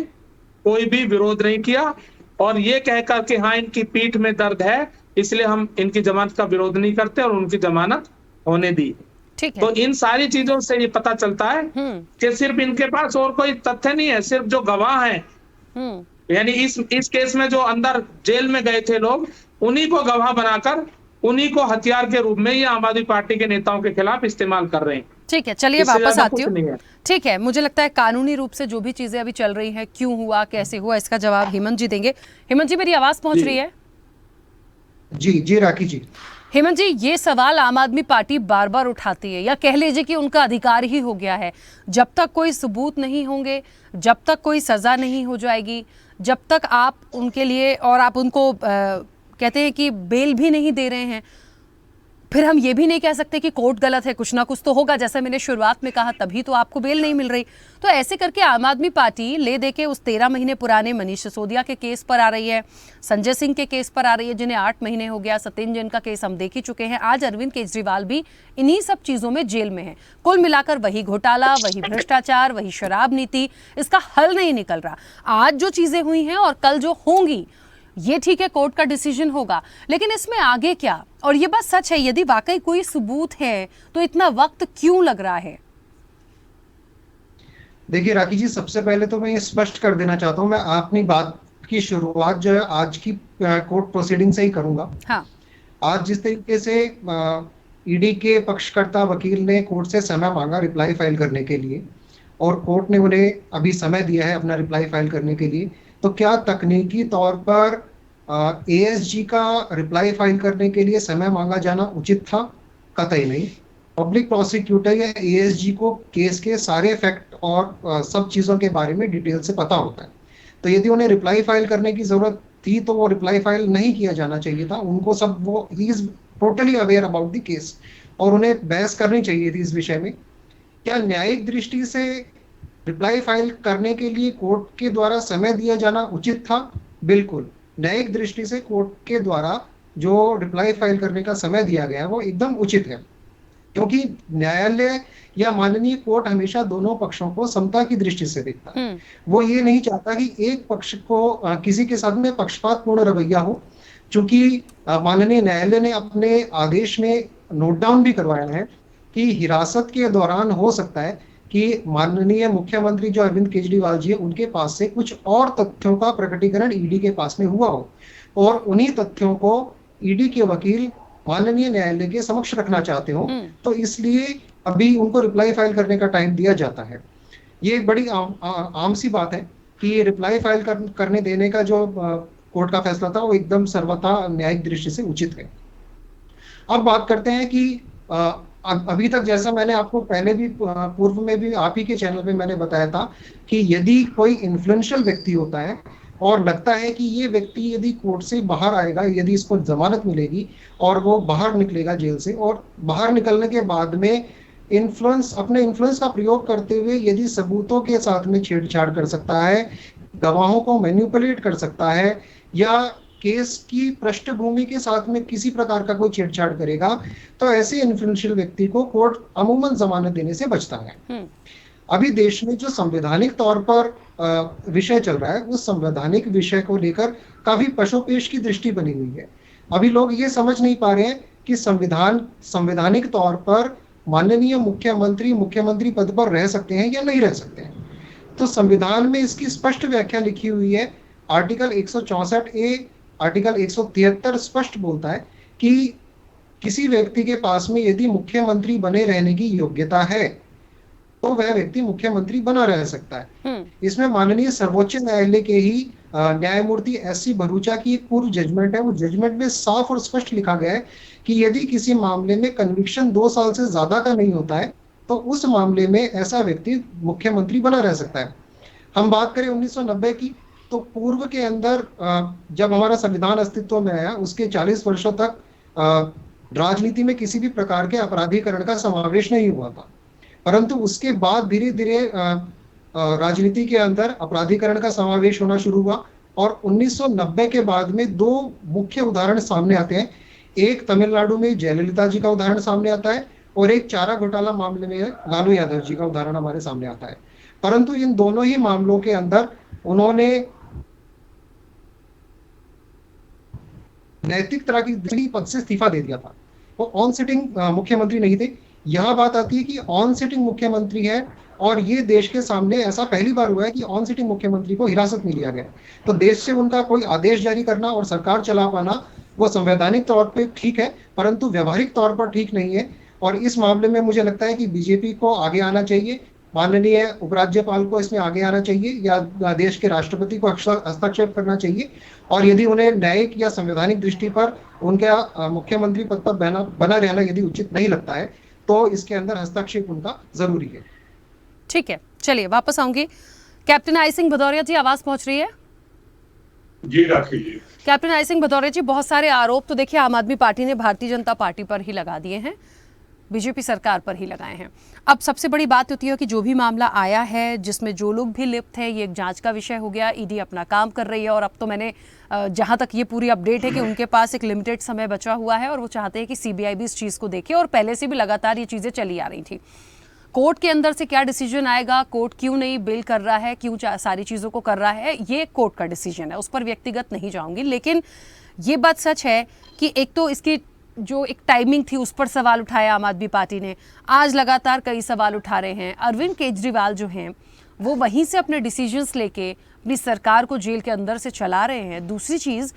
कोई भी विरोध नहीं किया, और ये कहकर के हाँ इनकी पीठ में दर्द है इसलिए हम इनकी जमानत का विरोध नहीं करते और उनकी जमानत होने दी। ठीक है। तो इन सारी चीजों से ये पता चलता है कि सिर्फ इनके पास और कोई तथ्य नहीं है, सिर्फ जो गवाह हैं यानी इस केस में जो अंदर जेल में गए थे लोग, उन्हीं को गवाह बनाकर उन्हीं को हथियार के रूप में ये आम आदमी पार्टी के नेताओं के खिलाफ इस्तेमाल कर रहे हैं। ठीक है, चलिए इससे वापस ज्यादा आती कुछ नहीं हूँ। है। ठीक है, मुझे लगता है कानूनी रूप से जो भी चीजें अभी चल रही हैं, क्यों हुआ, कैसे हुआ, इसका जवाब हेमंत जी देंगे। हेमंत जी, मेरी आवाज पहुंच रही है? जी जी राखी जी। हेमंत जी, ये सवाल आम आदमी पार्टी बार बार उठाती है, या कह लीजिए कि उनका अधिकार ही हो गया है। जब तक कोई सबूत नहीं होंगे, जब तक कोई सजा नहीं हो जाएगी, जब तक आप उनके लिए और आप उनको कहते हैं कि बेल भी नहीं दे रहे हैं, फिर हम ये भी नहीं कह सकते कि कोर्ट गलत है, कुछ ना कुछ तो होगा। जैसा मैंने शुरुआत में कहा, तभी तो आपको बेल नहीं मिल रही। तो ऐसे करके आम आदमी पार्टी ले दे के उस 13 महीने पुराने मनीष सिसोदिया के केस पर आ रही है, संजय सिंह के केस पर आ रही है जिन्हें 8 महीने हो गया, सत्येंद्र जैन का केस हम देख ही चुके हैं, आज अरविंद केजरीवाल भी इन्हीं सब चीजों में जेल में है। कुल मिलाकर वही घोटाला, वही भ्रष्टाचार, वही शराब नीति, इसका हल नहीं निकल रहा। आज जो चीजें हुई हैं और कल जो होंगी, ये ठीक है, कोर्ट का डिसीजन होगा, लेकिन इसमें आगे क्या? और ये बात सच है, यदि वाकई कोई सबूत है तो इतना वक्त क्यों लग रहा है? देखिए राखी जी, सबसे पहले तो मैं ये स्पष्ट कर देना चाहता हूँ, मैं अपनी बात की शुरुआत जो है आज की कोर्ट प्रोसीडिंग से ही करूंगा। हाँ। आज जिस तरीके से ईडी के पक्षकर्ता वकील ने कोर्ट से समय मांगा रिप्लाई फाइल करने के लिए, और कोर्ट ने उन्हें अभी समय दिया है अपना रिप्लाई फाइल करने के लिए, तो क्या तकनीकी तौर पर एएसजी का रिप्लाई फाइल करने के लिए समय मांगा जाना उचित था? कतई नहीं। पब्लिक प्रोसिक्यूटर या एएसजी को केस के सारे फैक्ट और सब चीज़ों के बारे में डिटेल से पता होता है। तो यदि उन्हें रिप्लाई फाइल करने की ज़रूरत थी तो वो रिप्लाई फाइल नहीं किया जाना चाहिए था। उनको सब वो he is totally aware about the case और उन्हें बहस करनी चाहिए थी इस विषय में। क्या न्यायिक दृष्टि से रिप्लाई फाइल करने के लिए कोर्ट के द्वारा समय दिया जाना उचित था? बिल्कुल। न्यायिक दृष्टि से कोर्ट के द्वारा जो रिप्लाई फाइल करने का समय दिया गया है वो एकदम उचित है, क्योंकि न्यायालय या माननीय कोर्ट हमेशा दोनों पक्षों को समता की दृष्टि से देखता है। वो ये नहीं चाहता कि एक पक्ष को किसी के साथ में पक्षपातपूर्ण रवैया हो। चूंकि माननीय न्यायालय ने अपने आदेश में नोट डाउन भी करवाया है कि हिरासत के दौरान हो सकता है कि माननीय मुख्यमंत्री जो अरविंद केजरीवाल जी है उनके पास से कुछ और तथ्यों का प्रकटीकरण ईडी के पास में हुआ हो, और उन्हीं तथ्यों को ईडी के वकील माननीय न्यायालय के समक्ष रखना चाहते हो, तो इसलिए अभी उनको रिप्लाई फाइल करने का टाइम दिया जाता है। ये एक बड़ी आम सी बात है कि रिप्लाई फाइल करने देने का जो कोर्ट का फैसला था वो एकदम सर्वथा न्यायिक दृष्टि से उचित है। अब बात करते हैं कि अभी तक जैसा मैंने आपको पहले भी पूर्व में भी आप ही के चैनल पे मैंने बताया था कि यदि कोई इन्फ्लुएंशियल व्यक्ति होता है और लगता है कि ये व्यक्ति यदि कोर्ट से बाहर आएगा, यदि इसको जमानत मिलेगी और वो बाहर निकलेगा जेल से, और बाहर निकलने के बाद में अपने इन्फ्लुएंस का प्रयोग करते हुए यदि सबूतों के साथ में छेड़छाड़ कर सकता है, गवाहों को मैनिपुलेट कर सकता है, या केस की पृष्ठभूमि के साथ में किसी प्रकार का कोई छेड़छाड़ करेगा, तो ऐसे इन्फ्लुएंशियल व्यक्ति को कोर्ट अमूमन जमानत देने से बचता है। अभी देश में जो संवैधानिक तौर पर विषय चल रहा है, उस संवैधानिक विषय को लेकर काफी पशोपेश की दृष्टि बनी हुई है। अभी लोग ये समझ नहीं पा रहे हैं कि संवैधानिक तौर पर माननीय मुख्यमंत्री पद पर रह सकते हैं या नहीं रह सकते हैं। तो संविधान में इसकी स्पष्ट व्याख्या लिखी हुई है। आर्टिकल 164A, आर्टिकल 173 स्पष्ट बोलता है कि किसी व्यक्ति के पास में यदि मुख्यमंत्री बने रहने की योग्यता है तो वह व्यक्ति मुख्यमंत्री बना रह सकता है। इसमें माननीय सर्वोच्च न्यायालय के ही न्यायमूर्ति SC भरूचा की एक पूर्व जजमेंट है। वो जजमेंट में साफ और स्पष्ट लिखा गया है कि यदि किसी मामले में कन्विक्शन 2 साल से ज्यादा का नहीं होता है तो उस मामले में ऐसा व्यक्ति मुख्यमंत्री बना रह सकता है। हम बात करें 1990 की, तो पूर्व के अंदर जब हमारा संविधान अस्तित्व में आया उसके 40 वर्षों तक राजनीति में किसी भी प्रकार के अपराधीकरण का समावेश नहीं हुआ था, परंतु उसके बाद धीरे धीरे राजनीति के अंदर अपराधीकरण का समावेश होना शुरू हुआ, और 1990 के बाद में 2 मुख्य उदाहरण सामने आते हैं। एक तमिलनाडु में जयललिता जी का उदाहरण सामने आता है, और एक चारा घोटाला मामले में लालू यादव जी का उदाहरण हमारे सामने आता है। परंतु इन दोनों ही मामलों के अंदर उन्होंने नैतिक तरह की पद से इस्तीफा दे दिया था। वो ऑन सिटिंग मुख्यमंत्री नहीं थे। यहाँ बात आती है कि ऑन सिटिंग मुख्यमंत्री है और ये देश के सामने ऐसा पहली बार हुआ है कि ऑन सिटिंग मुख्यमंत्री को हिरासत में लिया गया। तो देश से उनका कोई आदेश जारी करना और सरकार चला पाना वो संवैधानिक तौर पे ठीक है, परंतु व्यवहारिक तौर पर ठीक नहीं है। और इस मामले में मुझे लगता है कि बीजेपी को आगे आना चाहिए, माननीय उपराज्यपाल को इसमें आगे आना चाहिए या देश के राष्ट्रपति को हस्तक्षेप करना चाहिए। और यदि उन्हें न्यायिक या संवैधानिक दृष्टि पर उनका मुख्यमंत्री पद पर बना रहना यदि उचित नहीं लगता है तो इसके अंदर हस्तक्षेप उनका जरूरी है। ठीक है, चलिए वापस आऊंगी। कैप्टन आई सिंह भदौरिया जी, आवाज पहुंच रही है? जी राखी जी। कैप्टन आई सिंह भदौरिया जी, बहुत सारे आरोप तो देखिए आम आदमी पार्टी ने भारतीय जनता पार्टी पर ही लगा दिए हैं, बीजेपी सरकार पर ही लगाए हैं। अब सबसे बड़ी बात होती है कि जो भी मामला आया है जिसमें जो लोग भी लिप्त हैं, ये एक जांच का विषय हो गया। ईडी अपना काम कर रही है और अब तो मैंने जहां तक ये पूरी अपडेट है कि उनके पास एक लिमिटेड समय बचा हुआ है और वो चाहते हैं कि सीबीआई भी इस चीज़ को देखे, और पहले से भी लगातार ये चीज़ें चली आ रही थी। कोर्ट के अंदर से क्या डिसीजन आएगा, कोर्ट क्यों नहीं बेल कर रहा है, क्यों सारी चीज़ों को कर रहा है, ये कोर्ट का डिसीजन है, उस पर व्यक्तिगत नहीं जाऊंगी। लेकिन ये बात सच है कि एक तो इसकी जो एक टाइमिंग थी उस पर सवाल उठाया आम आदमी पार्टी ने, आज लगातार कई सवाल उठा रहे हैं। अरविंद केजरीवाल जो हैं वो वहीं से अपने डिसीजंस लेके अपनी सरकार को जेल के अंदर से चला रहे हैं। दूसरी चीज़,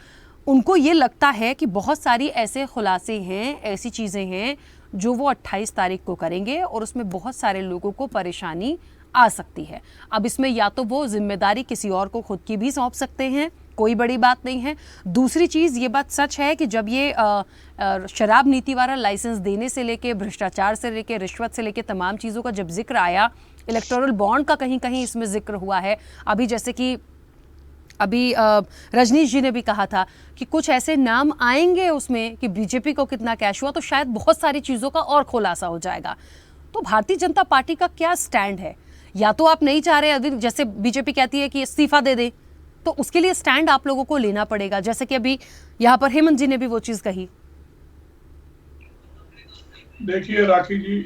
उनको ये लगता है कि बहुत सारी ऐसे खुलासे हैं, ऐसी चीज़ें हैं जो वो 28 तारीख को करेंगे और उसमें बहुत सारे लोगों को परेशानी आ सकती है। अब इसमें या तो वो जिम्मेदारी किसी और को खुद की भी सौंप सकते हैं, कोई बड़ी बात नहीं है। दूसरी चीज़, ये बात सच है कि जब ये शराब नीति वाला लाइसेंस देने से लेके, भ्रष्टाचार से लेके, रिश्वत से लेके तमाम चीज़ों का जब जिक्र आया, इलेक्टोरल बॉन्ड का कहीं कहीं इसमें जिक्र हुआ है। अभी जैसे कि रजनीश जी ने भी कहा था कि कुछ ऐसे नाम आएंगे उसमें कि बीजेपी को कितना कैश हुआ, तो शायद बहुत सारी चीज़ों का और खुलासा हो जाएगा। तो भारतीय जनता पार्टी का क्या स्टैंड है? या तो आप नहीं चाह रहे, जैसे बीजेपी कहती है कि इस्तीफा दे दे, तो उसके लिए स्टैंड आप लोगों को लेना पड़ेगा, जैसे कि अभी यहाँ पर हेमंत जी ने भी वो चीज़ कही। देखिए राखी जी,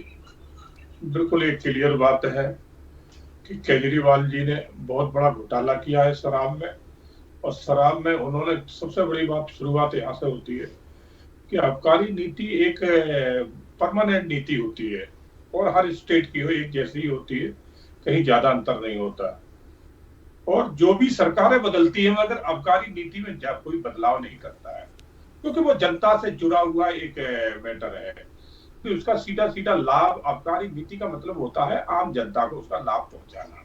बिल्कुल एक क्लियर बात है कि केजरीवाल जी ने बहुत बड़ा घोटाला किया है शराब में, और शराब में उन्होंने सबसे बड़ी बात शुरुआत यहाँ से होती है कि आबकारी नीति एक परमानेंट नीति होती है और हर स्टेट की हो एक जैसी ही होती है, कहीं ज्यादा अंतर नहीं होता। और जो भी सरकारें बदलती हैं मगर आबकारी नीति में कोई बदलाव नहीं करता है, क्योंकि वो जनता से जुड़ा हुआ एक मैटर है कि उसका सीधा सीधा लाभ, आबकारी नीति का मतलब होता है आम जनता को उसका लाभ पहुंचाना।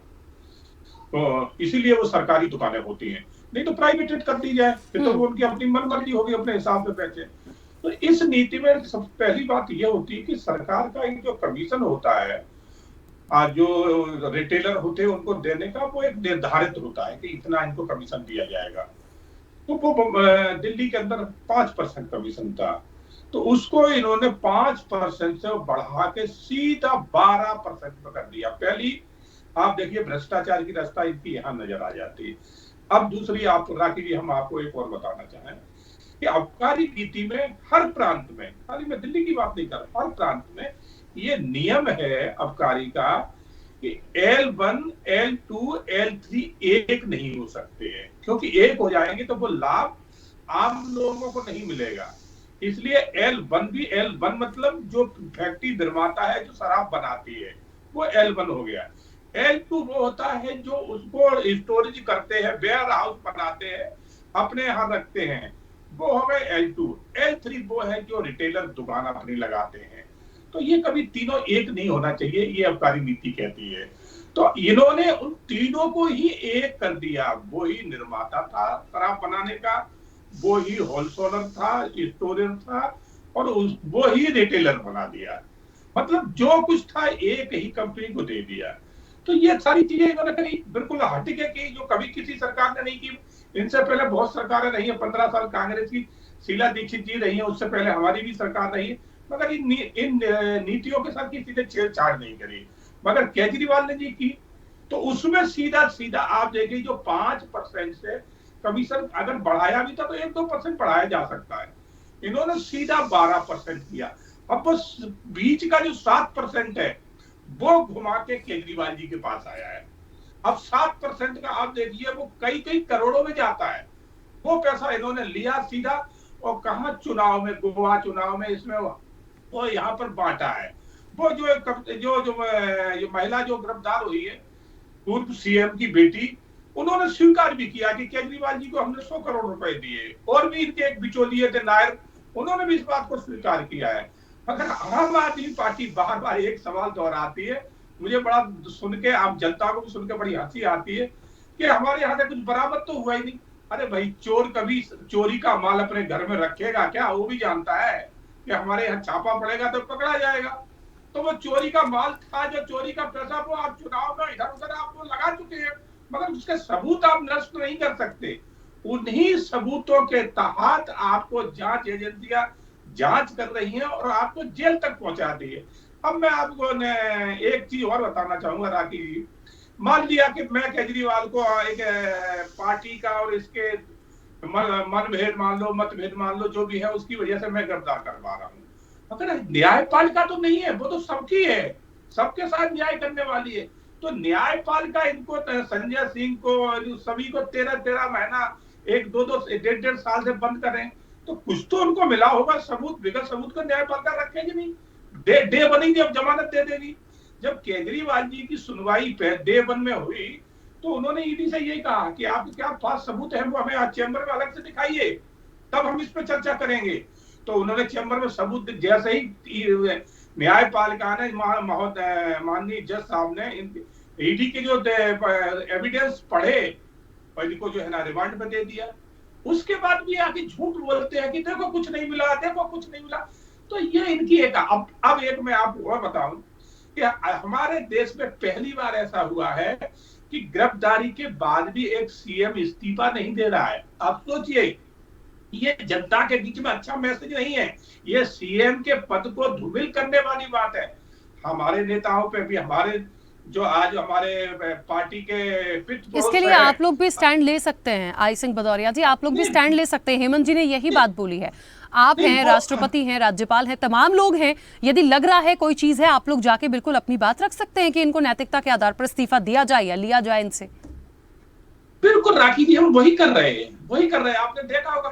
तो इसीलिए वो सरकारी दुकानें होती हैं, नहीं तो प्राइवेटेड कर दी जाए, फिर तो उनकी अपनी मनमर्जी होगी, अपने हिसाब से बेचे। तो इस नीति में सबसे पहली बात यह होती है कि सरकार का एक जो कमीशन होता है, जो रिटेलर होते हैं उनको देने का, वो एक निर्धारित होता है कि इतना इनको कमीशन दिया जाएगा। तो वो दिल्ली के अंदर 5% कमीशन था, तो उसको इन्होंने 5% से बढ़ा के सीधा 12% पर कर दिया। पहली आप देखिए भ्रष्टाचार की रास्ता इनकी यहाँ नजर आ जाती है। अब दूसरी आप राखी जी, हम आपको एक और बताना चाहें कि आबकारी नीति में हर प्रांत में, खाली मैं दिल्ली की बात नहीं कर रहा, हर प्रांत में ये नियम है आबकारी का कि L1, L2, L3 एक नहीं हो सकते हैं, क्योंकि एक हो जाएंगे तो वो लाभ आम लोगों को नहीं मिलेगा। इसलिए L1 मतलब जो फैक्ट्री निर्माता है जो शराब बनाती है वो L1 हो गया। L2 वो होता है जो उसको स्टोरेज करते हैं, वेयर हाउस बनाते हैं, अपने यहाँ रखते हैं, वो हो गए L2। L3 वो है जो रिटेलर दुकान अपनी लगाते हैं। तो ये कभी तीनों एक नहीं होना चाहिए, ये आबकारी नीति कहती है। तो इन्होंने उन तीनों को ही एक कर दिया। वो ही निर्माता था शराब बनाने का, वो ही होलसेलर था, स्टोरेज था, और वो ही रिटेलर बना दिया। मतलब जो कुछ था एक ही कंपनी को दे दिया। तो ये सारी चीजें इन्होंने करी, बिल्कुल हटके की, जो कभी किसी सरकार ने नहीं की। इनसे पहले बहुत सरकारें रही है, 15 साल कांग्रेस की शीला दीक्षित जी रही है, उससे पहले हमारी भी सरकार रही है, मगर इन नीतियों के साथ किसी ने छेड़छाड़ नहीं करी। मगर केजरीवाल ने जी की, तो उसमें सीधा सीधा आप देखिए जो 5% से कमीशन अगर बढ़ाया भी था तो 1-2% बढ़ाया जा सकता है, इन्होंने सीधा 12% किया। अब वो बीच का जो 7% है वो घुमा के केजरीवाल जी के पास आया है। अब 7% का आप देखिए वो कई करोड़ों में जाता है। वो पैसा इन्होंने लिया सीधा और कहाँ चुनाव में, गोवा चुनाव में इसमें वो यहाँ पर बांटा है। वो जो महिला जो गिरफ्तार हुई है, पूर्व सीएम की बेटी, उन्होंने स्वीकार भी किया कि केजरीवाल जी को हमने 100 करोड़ रुपए दिए, और भी इनके एक बिचौलिए थे नायर, उन्होंने भी इस बात को स्वीकार किया है। मगर आम आदमी पार्टी बार बार एक सवाल दोहराती है, मुझे बड़ा सुन के, आम जनता को भी सुन के बड़ी हंसी आती है कि हमारे यहाँ से कुछ बरामद तो हुआ ही नहीं। अरे भाई, चोर कभी चोरी का माल अपने घर में रखेगा क्या? वो भी जानता है कि हमारे यहाँ छापा पड़ेगा तो पकड़ा जाएगा। तो वो चोरी का माल था, जो चोरी का पैसा, वो आप चुनाव में इधर उधर आप वो लगा चुके हैं, मगर उसके सबूत आप नष्ट नहीं कर सकते। उन्हीं सबूतों के तहत आपको जांच एजेंसियां जांच कर रही हैं और आपको जेल तक पहुंचा दी है। अब मैं आपको एक चीज और बताना चाहूंगा राखी जी, मान लिया कि मैं केजरीवाल को एक पार्टी का और इसके मतभेद मान लो, जो भी है उसकी वजह से मैं गिरफ्तार करवा रहा हूँ, मगर न्यायपालिका तो नहीं है, वो तो सबकी है, सबके साथ न्याय करने वाली है। तो न्यायपालिका इनको, संजय सिंह को, सभी को 13 महीना, 1-2-1.5 साल से बंद करें, तो कुछ तो उनको मिला होगा सबूत। बिगड़ सबूत को न्यायपालिका रखेगी नहीं, डे बनेगी, अब जमानत दे देगी। जब केजरीवाल जी की सुनवाई पे डे 1 में हुई तो उन्होंने ईडी से यही कहा कि आपके क्या पास सबूत है, वो हमें चैम्बर में अलग से दिखाइए, तब हम इस पर चर्चा करेंगे। तो उन्होंने चैम्बर में सबूत, जैसे ही न्यायपालिका ने, माननीय जज साहब ने ईडी के जो एविडेंस पढ़े और इनको जो है ना रिमांड पे दे दिया। उसके बाद भी आके झूठ बोलते हैं कि देखो कुछ नहीं मिला, देखो कुछ नहीं मिला। तो ये इनकी एक, अब एक मैं आपको और बताऊं कि हमारे देश में पहली बार ऐसा हुआ है कि गिरफ्तारी के बाद भी एक सीएम इस्तीफा नहीं दे रहा है। आप सोचिए, ये जनता के बीच में अच्छा मैसेज नहीं है, ये सीएम के पद को धूमिल करने वाली बात है। हमारे नेताओं पे भी, हमारे जो आज हमारे पार्टी के इसके लिए आप लोग भी स्टैंड ले सकते हैं। आई सिंह भदौरिया जी, आप लोग भी स्टैंड ले सकते हैं। हेमंत जी ने यही बात बोली है। आप हैं, राष्ट्रपति हैं, राज्यपाल हैं, तमाम लोग हैं। यदि लग रहा है कोई चीज है, आप लोग जाके बिल्कुल अपनी बात रख सकते हैं कि इनको नैतिकता के आधार पर इस्तीफा दिया जाए या लिया जाए इनसे। बिल्कुल राखी जी, हम वही कर रहे हैं, आपने देखा होगा,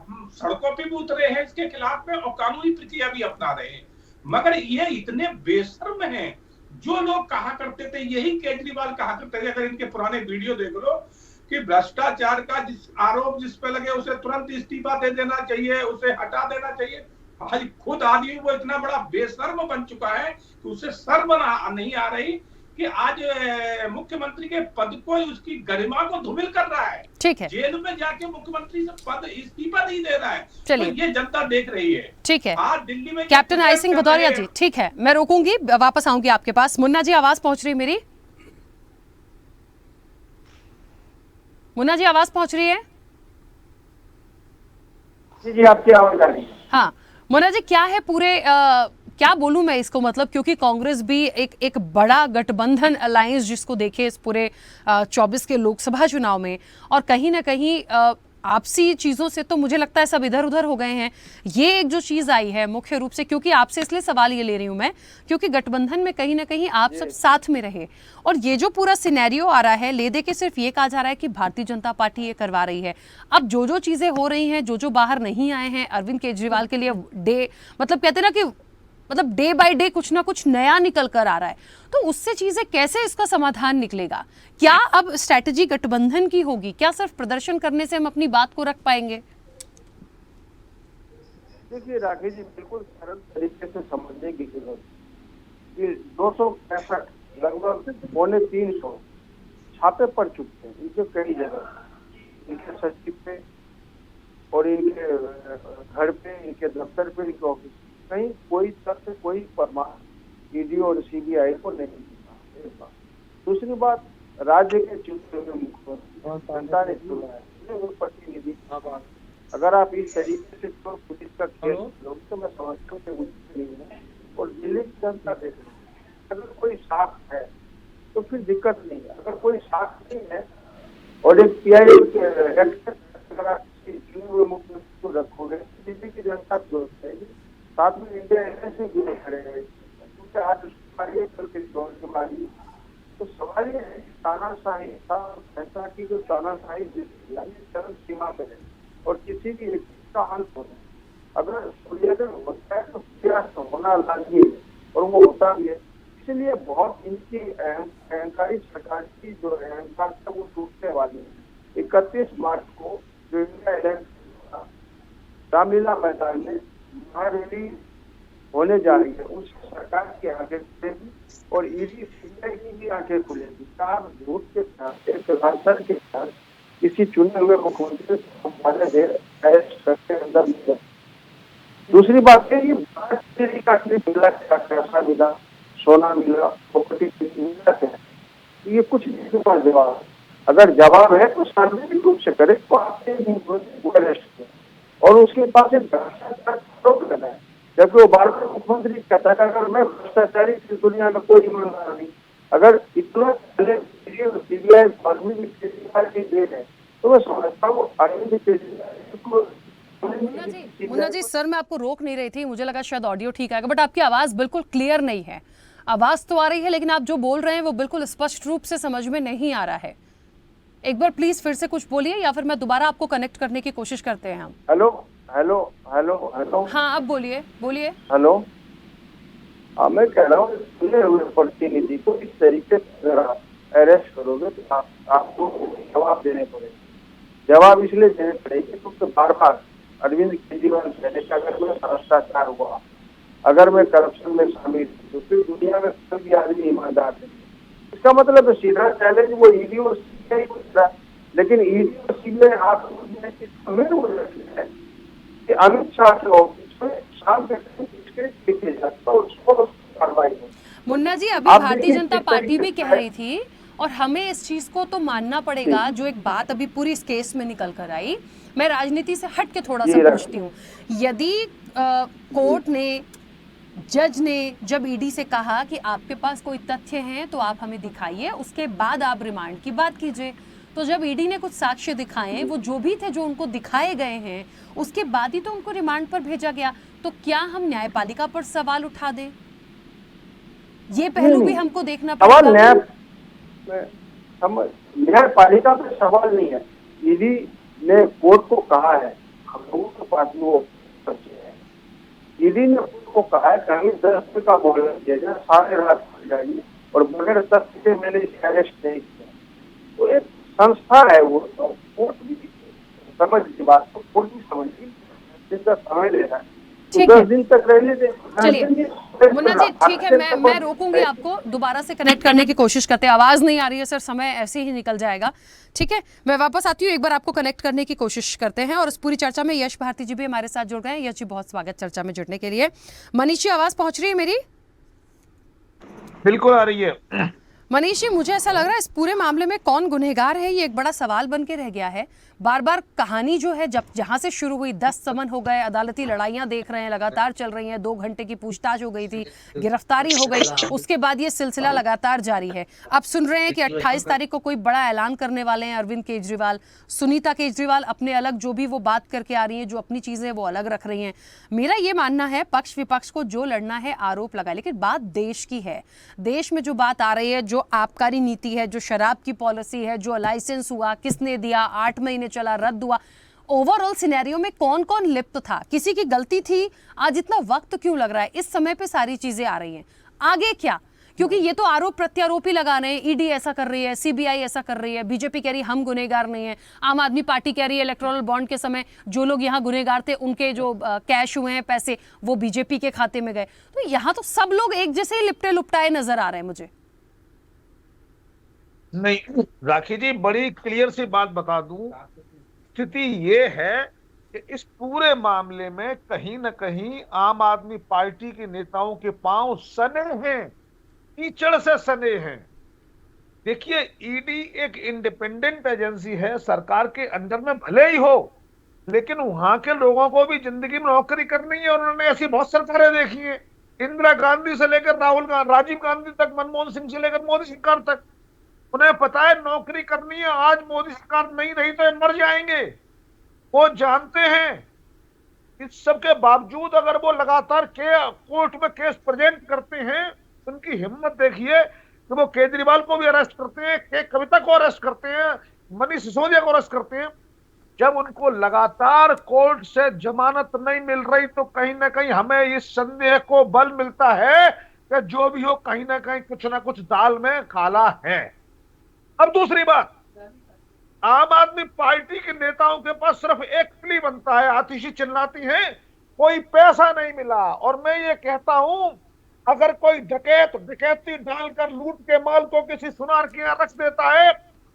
हम सड़कों पे भी उतरे हैं इसके खिलाफ में और कानूनी प्रक्रिया भी अपना रहे हैं। मगर ये इतने बेशर्म हैं। जो लोग कहा करते थे, यही केजरीवाल कहा करते थे, अगर इनके पुराने वीडियो देख लो, कि भ्रष्टाचार का आरोप जिस पे लगे उसे तुरंत इस्तीफा दे देना चाहिए, उसे हटा देना चाहिए। आज खुद आदमी वो इतना बड़ा बेशर्म बन चुका है कि उसे शर्म नहीं आ रही कि आज मुख्यमंत्री के पद को, उसकी गरिमा को धूमिल कर रहा है। ठीक है, जेल में जाके मुख्यमंत्री से पद इस्तीफा नहीं दे रहा है। चलिए, तो ये जनता देख रही है। ठीक है, आज दिल्ली में कैप्टन आई सिंह भदौरिया जी, ठीक है, मैं रोकूंगी, वापस आऊंगी आपके पास। मुन्ना जी, आवाज पहुंच रही है मेरी? मुन्ना जी, आवाज पहुंच रही है? जी, आपकी आवाज आ रही है। हाँ मुन्ना जी, क्या है पूरे क्या बोलूं मैं इसको, मतलब क्योंकि कांग्रेस भी एक बड़ा गठबंधन अलायंस जिसको देखे इस पूरे 24 के लोकसभा चुनाव में, और कहीं ना कहीं आपसी चीज़ों से तो मुझे लगता है सब इधर उधर हो गए हैं। ये एक जो चीज़ आई है मुख्य रूप से, क्योंकि आपसे इसलिए सवाल ये ले रही हूँ मैं, क्योंकि गठबंधन में कहीं ना कहीं आप सब साथ में रहे, और ये जो पूरा सिनेरियो आ रहा है, ले दे के सिर्फ ये कहा जा रहा है कि भारतीय जनता पार्टी ये करवा रही है। अब जो चीज़ें हो रही हैं, जो बाहर नहीं आए हैं, अरविंद केजरीवाल के लिए मतलब कहते ना कि डे बाय डे कुछ ना कुछ नया निकल कर आ रहा है, तो उससे चीजें कैसे, इसका समाधान निकलेगा? क्या अब स्ट्रैटेजी गठबंधन की होगी? क्या सिर्फ प्रदर्शन करने से हम अपनी बात को रख पाएंगे? देखिए राखी जी, बिल्कुल सरल तरीके से समझने की जरूरत है। 265 लगभग 350 छापे पड़ चुके हैं इनके कई जगह, इनके सचिव पे और इनके घर पे, इनके दफ्तर पे, इनके ऑफिस, कहीं कोई तथ्य, कोई प्रमाण ईडी और सीबीआई को नहीं मिला। दूसरी बात, राज्य के चुने हुए मुख्यमंत्री जनता ने चुना है, चुने हुए प्रतिनिधि, अगर आप इस तरीके से तो पुलिस का खेल लोग, तो मैं समझता हूँ कि उचित नहीं है। और दिल्ली की जनता देख रही है, अगर कोई साक्ष्य है तो फिर दिक्कत नहीं है। अगर कोई साक्ष्य नहीं है और एक पीआई अगर आप चुने हुए मुख्यमंत्री को रखोगे, दिल्ली की जनता विरोध करेगी। साथ में इंडिया ऐसे जुड़े खड़े हैं, क्योंकि आज कल के दौर के बाद, तो सवाल ये है तानाशाही की जो तानाशाही चरम सीमा पे है, और किसी भी का अंत होता है। अगर सूर्योदय होता है तो सूर्यास्त होना लाजमी है और वो होता भी है। इसलिए बहुत इनकी अहंकारी सरकार की जो अहंकार था वो टूटने वाली है। 31 मार्च को जो इंडिया इलेक्शन रामलीला मैदान में महारैली होने जा रही है, उसकी सरकार की आंखें खुलेगी और ईडी सीबीआई की भी आंखें खुलेगी। चार झूठ के साथ, एक राशन के साथ किसी चुने हुए मुख्यमंत्री को अरेस्ट करके अंदर मिला। दूसरी बात है, ये भारत का मिला, पैसा मिला, सोना मिला, प्रॉपर्टी मिला है, ये कुछ नहीं के पास जवाब है। अगर जवाब है तो सार्वजनिक रूप से करे तो आपने अरेस्ट किया और उसके पास एक भ्रष्टाचार आरोप लगा है, जबकि वो बार बार मुख्यमंत्री कहता है अगर मैं भ्रष्टाचारी इस दुनिया में कोई ईमानदार नहीं। अगर इतना सीबीआई की देन है तो मैं समझता हूँ अरविंद केजरीवाल को। मुन्ना जी सर, मैं आपको रोक नहीं रही थी, मुझे लगा शायद ऑडियो ठीक आएगा, बट आपकी आवाज बिल्कुल क्लियर नहीं है। आवाज तो आ रही है लेकिन आप जो बोल रहे हैं वो बिल्कुल स्पष्ट रूप से समझ में नहीं आ रहा है। एक बार प्लीज फिर से कुछ बोलिए या फिर मैं दोबारा आपको कनेक्ट करने की कोशिश करते हैं हम। Hello hello hello hello. हाँ अब बोलिए बोलिए। हेलो, हाँ मैं कह रहा हूँ सुने हुए प्रतिनिधि को इस तरीके से अरेस्ट करोगे तो आपको जवाब देने पड़ेगा। जवाब इसलिए देने पड़ेगी क्योंकि बार बार अरविंद केजरीवाल कहने का अगर मैं भ्रष्टाचार हुआ, अगर मैं करप्शन में शामिल हूँ तो फिर दुनिया में कोई भी आदमी ईमानदार नहीं। इसका मतलब सीधा चैलेंज वो ईडी और सीबीआई को दिया, लेकिन ईडी और सीबीआई आप अमित शाह के ऑफिस में शाम के लिखे जाता है उसको कार्रवाई हो। मुन्ना जी अभी भारतीय जनता पार्टी भी कह रही थी और हमें इस चीज को तो मानना पड़ेगा, जो एक बात अभी पूरी इस केस में निकल कर आई। मैं राजनीति से हट के थोड़ा सा पूछती हूँ, यदि कोर्ट ने, जज ने जब ईडी से कहा कि आपके पास कोई तथ्य हैं तो आप हमें दिखाइए, उसके बाद आप रिमांड की बात कीजिए, तो जब ईडी ने कुछ साक्ष्य दिखाए, वो जो भी थे जो उनको दिखाए गए हैं, उसके बाद ही तो उनको रिमांड पर भेजा गया, तो क्या हम न्यायपालिका पर सवाल उठा दें? ये पहलू भी हमको देखना पड़ेगा। न्यायपालिका पे सवाल नहीं है, ईडी ने कोर्ट को कहा है, हम लोगों के पास वो तथ्य है। ईडी ने कोर्ट को कहा है कि हमें 10 का बॉर्डर दिया जाए, सारे रात हो जाएगी और बगैर तथ्य के मैंने इसे अरेस्ट नहीं किया। तो एक संस्था है वो, तो कोर्ट भी समझ की बात को कोर्ट भी समझी, जिसका समय ले रहा है। ठीक 10 दिन तक रहने दे। चलिए मुन्ना जी ठीक है, मैं रोकूंगी आपको, दोबारा से कनेक्ट करने की कोशिश करते हैं। आवाज नहीं आ रही है सर, समय ऐसे ही निकल जाएगा। ठीक है, मैं वापस आती हूँ, एक बार आपको कनेक्ट करने की कोशिश करते हैं। और इस पूरी चर्चा में यश भारती जी भी हमारे साथ जुड़ गए हैं। यश जी बहुत स्वागत चर्चा में जुड़ने के लिए। मनीष जी आवाज पहुंच रही है मेरी? बिल्कुल आ रही है। मनीष जी मुझे ऐसा लग रहा है इस पूरे मामले में कौन गुनहगार है ये एक बड़ा सवाल बन के रह गया है। बार बार कहानी जो है जहां से शुरू हुई, 10 समन हो गए, अदालती लड़ाइयां देख रहे हैं लगातार चल रही हैं, 2 घंटे की पूछताछ हो गई थी, गिरफ्तारी हो गई, उसके बाद ये सिलसिला लगातार जारी है। अब सुन रहे हैं कि 28 तारीख को कोई बड़ा ऐलान करने वाले हैं अरविंद केजरीवाल। सुनीता केजरीवाल अपने अलग जो भी वो बात करके आ रही है, जो अपनी चीजें वो अलग रख रही हैं। मेरा ये मानना है पक्ष विपक्ष को जो लड़ना है आरोप लगाए, लेकिन बात देश की है। देश में जो बात आ रही है, जो आबकारी नीति है, जो शराब की पॉलिसी है, जो लाइसेंस हुआ, किसने दिया, 8 महीने चला, रद्द हुआ, ओवरऑल सिनेरियो में कौन कौन लिप्त था, किसी की गलती थी, आज इतना वक्त क्यों लग रहा है, इस समय पे सारी चीजें आ रही हैं। आगे क्या, क्योंकि ये तो आरोप प्रत्यारोप ही लगा रहे हैं। ईडी ऐसा कर रही है, सीबीआई ऐसा कर रही है, बीजेपी कह रही है हम गुनहगार नहीं है, आम आदमी पार्टी कह रही है इलेक्टोरल बॉन्ड के समय जो लोग यहाँ गुनहगार थे उनके जो कैश हुए हैं पैसे वो बीजेपी के खाते में गए। तो यहाँ तो सब लोग एक जैसे लिपटे लुपटाए नजर आ रहे हैं मुझे। नहीं राखी जी, बड़ी क्लियर सी बात बता दूं, स्थिति ये है कि इस पूरे मामले में कहीं न कहीं आम आदमी पार्टी के नेताओं के पांव सने हैं, कीचड़ से सने हैं। देखिए, ईडी एक इंडिपेंडेंट एजेंसी है, सरकार के अंडर में भले ही हो, लेकिन वहां के लोगों को भी जिंदगी में नौकरी करनी है और उन्होंने ऐसी बहुत सरकारें देखी हैं, इंदिरा गांधी से लेकर राजीव गांधी तक, मनमोहन सिंह से लेकर मोदी सरकार तक। उन्हें पता है नौकरी करनी है, आज मोदी सरकार नहीं रही तो मर जाएंगे, वो जानते हैं। इस सब के बावजूद अगर वो लगातार कोर्ट में केस प्रेजेंट करते हैं, उनकी हिम्मत देखिए कि वो केजरीवाल को भी अरेस्ट करते हैं, के कविता को अरेस्ट करते हैं, मनीष सिसोदिया को अरेस्ट करते हैं। जब उनको लगातार कोर्ट से जमानत नहीं मिल रही तो कहीं ना कहीं हमें इस संदेह को बल मिलता है कि जो भी हो कहीं ना कहीं कुछ ना कुछ दाल में काला है। अब दूसरी बात, आम आदमी पार्टी के नेताओं के पास सिर्फ एक क्ली बनता है, आतिशी चिल्लाती हैं कोई पैसा नहीं मिला। और मैं ये कहता हूं, अगर कोई डकैत डकैती डालकर लूट के माल को किसी सुनार के यहां रख देता है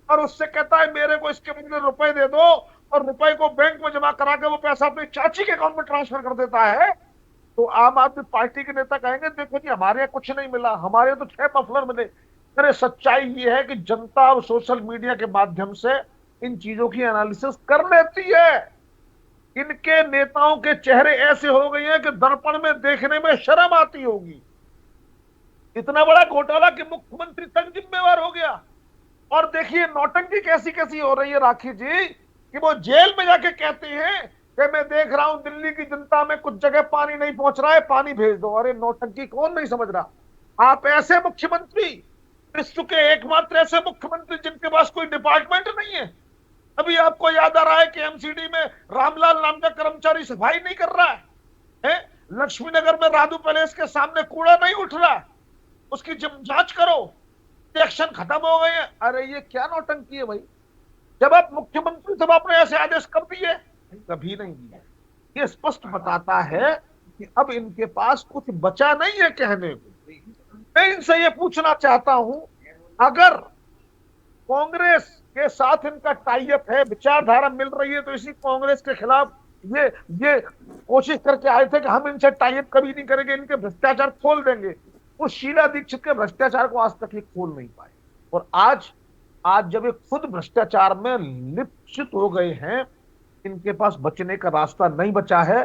और उससे कहता है मेरे को इसके बदले रुपए दे दो, और रुपए को बैंक में जमा करा के वो पैसा अपनी चाची के अकाउंट में ट्रांसफर कर देता है, तो आम आदमी पार्टी के नेता कहेंगे देखो जी हमारे यहाँ कुछ नहीं मिला, हमारे यहाँ तो 6 मफलर मिले। अरे सच्चाई ये है कि जनता अब सोशल मीडिया के माध्यम से इन चीजों की एनालिसिस कर लेती है। इनके नेताओं के चेहरे ऐसे हो गए हैं कि दर्पण में देखने में शर्म आती होगी। इतना बड़ा घोटाला कि मुख्यमंत्री तक जिम्मेवार हो गया। और देखिए नौटंकी कैसी कैसी हो रही है राखी जी, कि वो जेल में जाके कहते हैं कि मैं देख रहा हूं दिल्ली की जनता में कुछ जगह पानी नहीं पहुंच रहा है, पानी भेज दो। अरे नौटंकी कौन नहीं समझ रहा? आप ऐसे मुख्यमंत्री, विश्व के एकमात्र ऐसे मुख्यमंत्री जिनके पास कोई डिपार्टमेंट नहीं है। अभी आपको याद आ रहा है कि एमसीडी में रामलाल नाम का कर्मचारी सफाई नहीं कर रहा है? लक्ष्मीनगर में राधू पैलेस के सामने कूड़ा नहीं उठ रहा, उसकी जांच करो, एक्शन खत्म हो गए हैं। अरे ये क्या नौटंकी है भाई? जब आप मुख्यमंत्री तब आपने ऐसे आदेश कब दिए? कभी नहीं दिए। ये स्पष्ट बताता है कि अब इनके पास कुछ बचा नहीं है कहने को। मैं इनसे ये पूछना चाहता हूं, अगर कांग्रेस के साथ इनका टाई अप है, विचारधारा मिल रही है, तो इसी कांग्रेस के खिलाफ ये कोशिश करके आए थे कि हम इनसे टाई अप कभी नहीं करेंगे, इनके भ्रष्टाचार खोल देंगे। वो शीला दीक्षित के भ्रष्टाचार को आज तक ये खोल नहीं पाए। और आज जब ये खुद भ्रष्टाचार में लिप्त हो गए हैं, इनके पास बचने का रास्ता नहीं बचा है,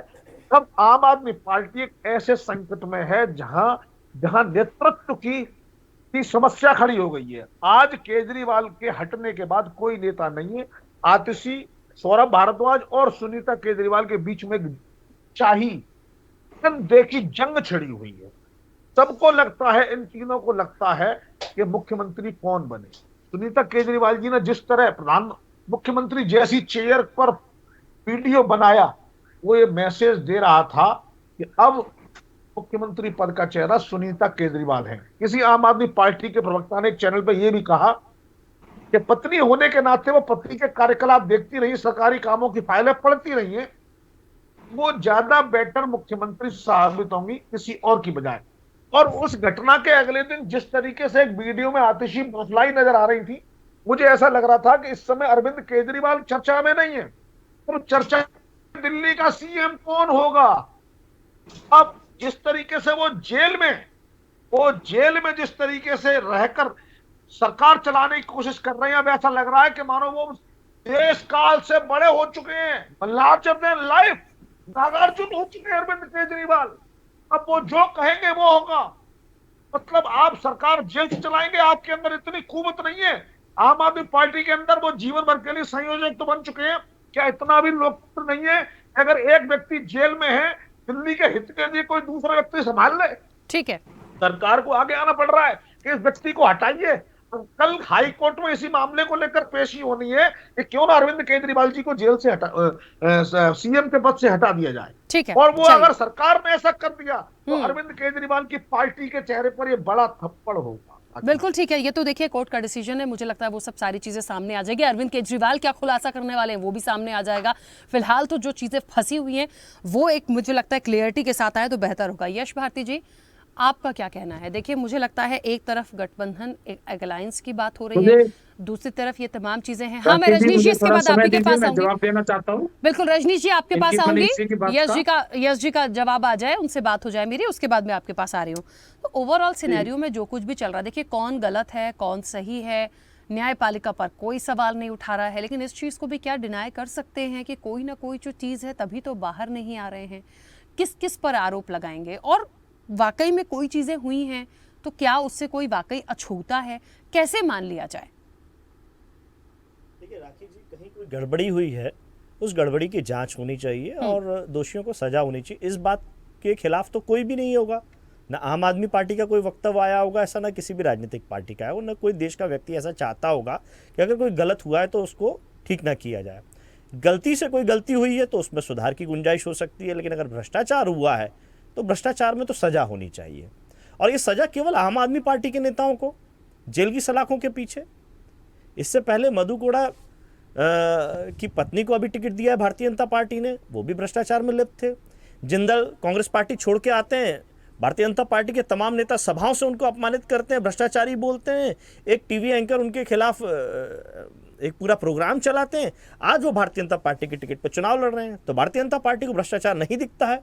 तब आम आदमी पार्टी एक ऐसे संकट में है जहां नेतृत्व की समस्या खड़ी हो गई है। आज केजरीवाल के हटने के बाद कोई नेता नहीं है। आतिशी, सौरभ भारद्वाज और सुनीता केजरीवाल के बीच में चाही देखी जंग छिड़ी हुई है। सबको लगता है, इन तीनों को लगता है कि मुख्यमंत्री कौन बने। सुनीता केजरीवाल जी ने जिस तरह प्रधान मुख्यमंत्री जैसी चेयर पर वीडियो बनाया, वो ये मैसेज दे रहा था कि अब मुख्यमंत्री पद का चेहरा सुनीता केजरीवाल है। किसी आम आदमी पार्टी के प्रवक्ता ने एक चैनल पर यह भी कहा कि पत्नी होने के नाते वो पति के कार्यकलाप देखती रही, सरकारी कामों की फाइलें पढ़ती रही हैं, वो ज्यादा बेटर मुख्यमंत्री साबित होंगी किसी और की बजाय। और उस घटना के अगले दिन जिस तरीके से एक वीडियो में आतिशी बौखलाई नजर आ रही थी, मुझे ऐसा लग रहा था कि इस समय अरविंद केजरीवाल चर्चा में नहीं है, तो चर्चा दिल्ली का सीएम कौन होगा। अब जिस तरीके से वो जेल में जिस तरीके से रहकर सरकार चलाने की कोशिश कर रहे हैं, अब ऐसा लग रहा है कि मानो वो देश काल से बड़े हो चुके हैं, लार्जर देन लाइफ, नागार्जुन हो चुके हैं अरविंद केजरीवाल। अब वो जो कहेंगे वो होगा। मतलब आप सरकार जेल से चलाएंगे, आपके अंदर इतनी कुवत नहीं है। आम आदमी पार्टी के अंदर वो जीवन भर के लिए संयोजक तो बन चुके हैं, क्या इतना भी लोकतंत्र नहीं है? अगर एक व्यक्ति जेल में है, दिल्ली के हित के लिए कोई दूसरा व्यक्ति संभाल ले। ठीक है, सरकार को आगे आना पड़ रहा है कि इस व्यक्ति को हटाइए। कल हाई कोर्ट में इसी मामले को लेकर पेशी होनी है कि क्यों ना अरविंद केजरीवाल जी को जेल से सीएम के पद से हटा दिया जाए। ठीक है, और वो अगर सरकार ने ऐसा कर दिया तो अरविंद केजरीवाल की पार्टी के चेहरे पर ये बड़ा थप्पड़ होगा। बिल्कुल ठीक है, ये तो देखिए कोर्ट का डिसीजन है, मुझे लगता है वो सब सारी चीजें सामने आ जाएगी। अरविंद केजरीवाल क्या खुलासा करने वाले हैं वो भी सामने आ जाएगा। फिलहाल तो जो चीजें फंसी हुई हैं वो एक मुझे लगता है क्लियरिटी के साथ आए तो बेहतर होगा। यश भारती जी, आपका क्या कहना है? देखिए मुझे लगता है एक तरफ गठबंधन, एक अलायंस की बात हो रही है, दूसरी तरफ ये तमाम चीजें हैं। हाँ, मैं रजनीश जी इसके बाद आपके पास आऊंगी, जवाब देना चाहता हूँ। बिल्कुल रजनीश जी आपके पास आऊंगी, यश जी का जवाब आ जाए, उनसे बात हो जाए मेरी, उसके बाद मैं आपके पास आ रही हूँ। तो ओवरऑल सिनेरियो में जो कुछ भी चल रहा है, देखिए कौन गलत है कौन सही है, न्यायपालिका पर कोई सवाल नहीं उठा रहा है, लेकिन इस चीज़ को भी क्या डिनाई कर सकते हैं कि कोई ना कोई जो चीज़ है तभी तो बाहर नहीं आ रहे हैं। किस किस पर आरोप लगाएंगे? और वाकई में कोई चीज़ें हुई हैं तो क्या उससे कोई वाकई अछूता है? कैसे मान लिया जाए? देखिए राखी जी, कहीं कोई गड़बड़ी हुई है, उस गड़बड़ी की जांच होनी चाहिए और दोषियों को सजा होनी चाहिए। इस बात के खिलाफ तो कोई भी नहीं होगा, ना आम आदमी पार्टी का कोई वक्तव्य आया होगा ऐसा, ना किसी भी राजनीतिक पार्टी का है, ना कोई देश का व्यक्ति ऐसा चाहता होगा कि अगर कोई गलत हुआ है तो उसको ठीक ना किया जाए। गलती से कोई गलती हुई है तो उसमें सुधार की गुंजाइश हो सकती है, लेकिन अगर भ्रष्टाचार हुआ है तो भ्रष्टाचार में तो सजा होनी चाहिए। और ये सजा केवल आम आदमी पार्टी के नेताओं को जेल की सलाखों के पीछे। इससे पहले मधु कोड़ा की पत्नी को अभी टिकट दिया है भारतीय जनता पार्टी ने, वो भी भ्रष्टाचार में लिप्त थे। जिंदल कांग्रेस पार्टी छोड़ के आते हैं, भारतीय जनता पार्टी के तमाम नेता सभाओं से उनको अपमानित करते हैं, भ्रष्टाचारी बोलते हैं, एक टीवी एंकर उनके खिलाफ एक पूरा प्रोग्राम चलाते हैं। आज वो भारतीय जनता पार्टी की टिकट पर चुनाव लड़ रहे हैं, तो भारतीय जनता पार्टी को भ्रष्टाचार नहीं दिखता है।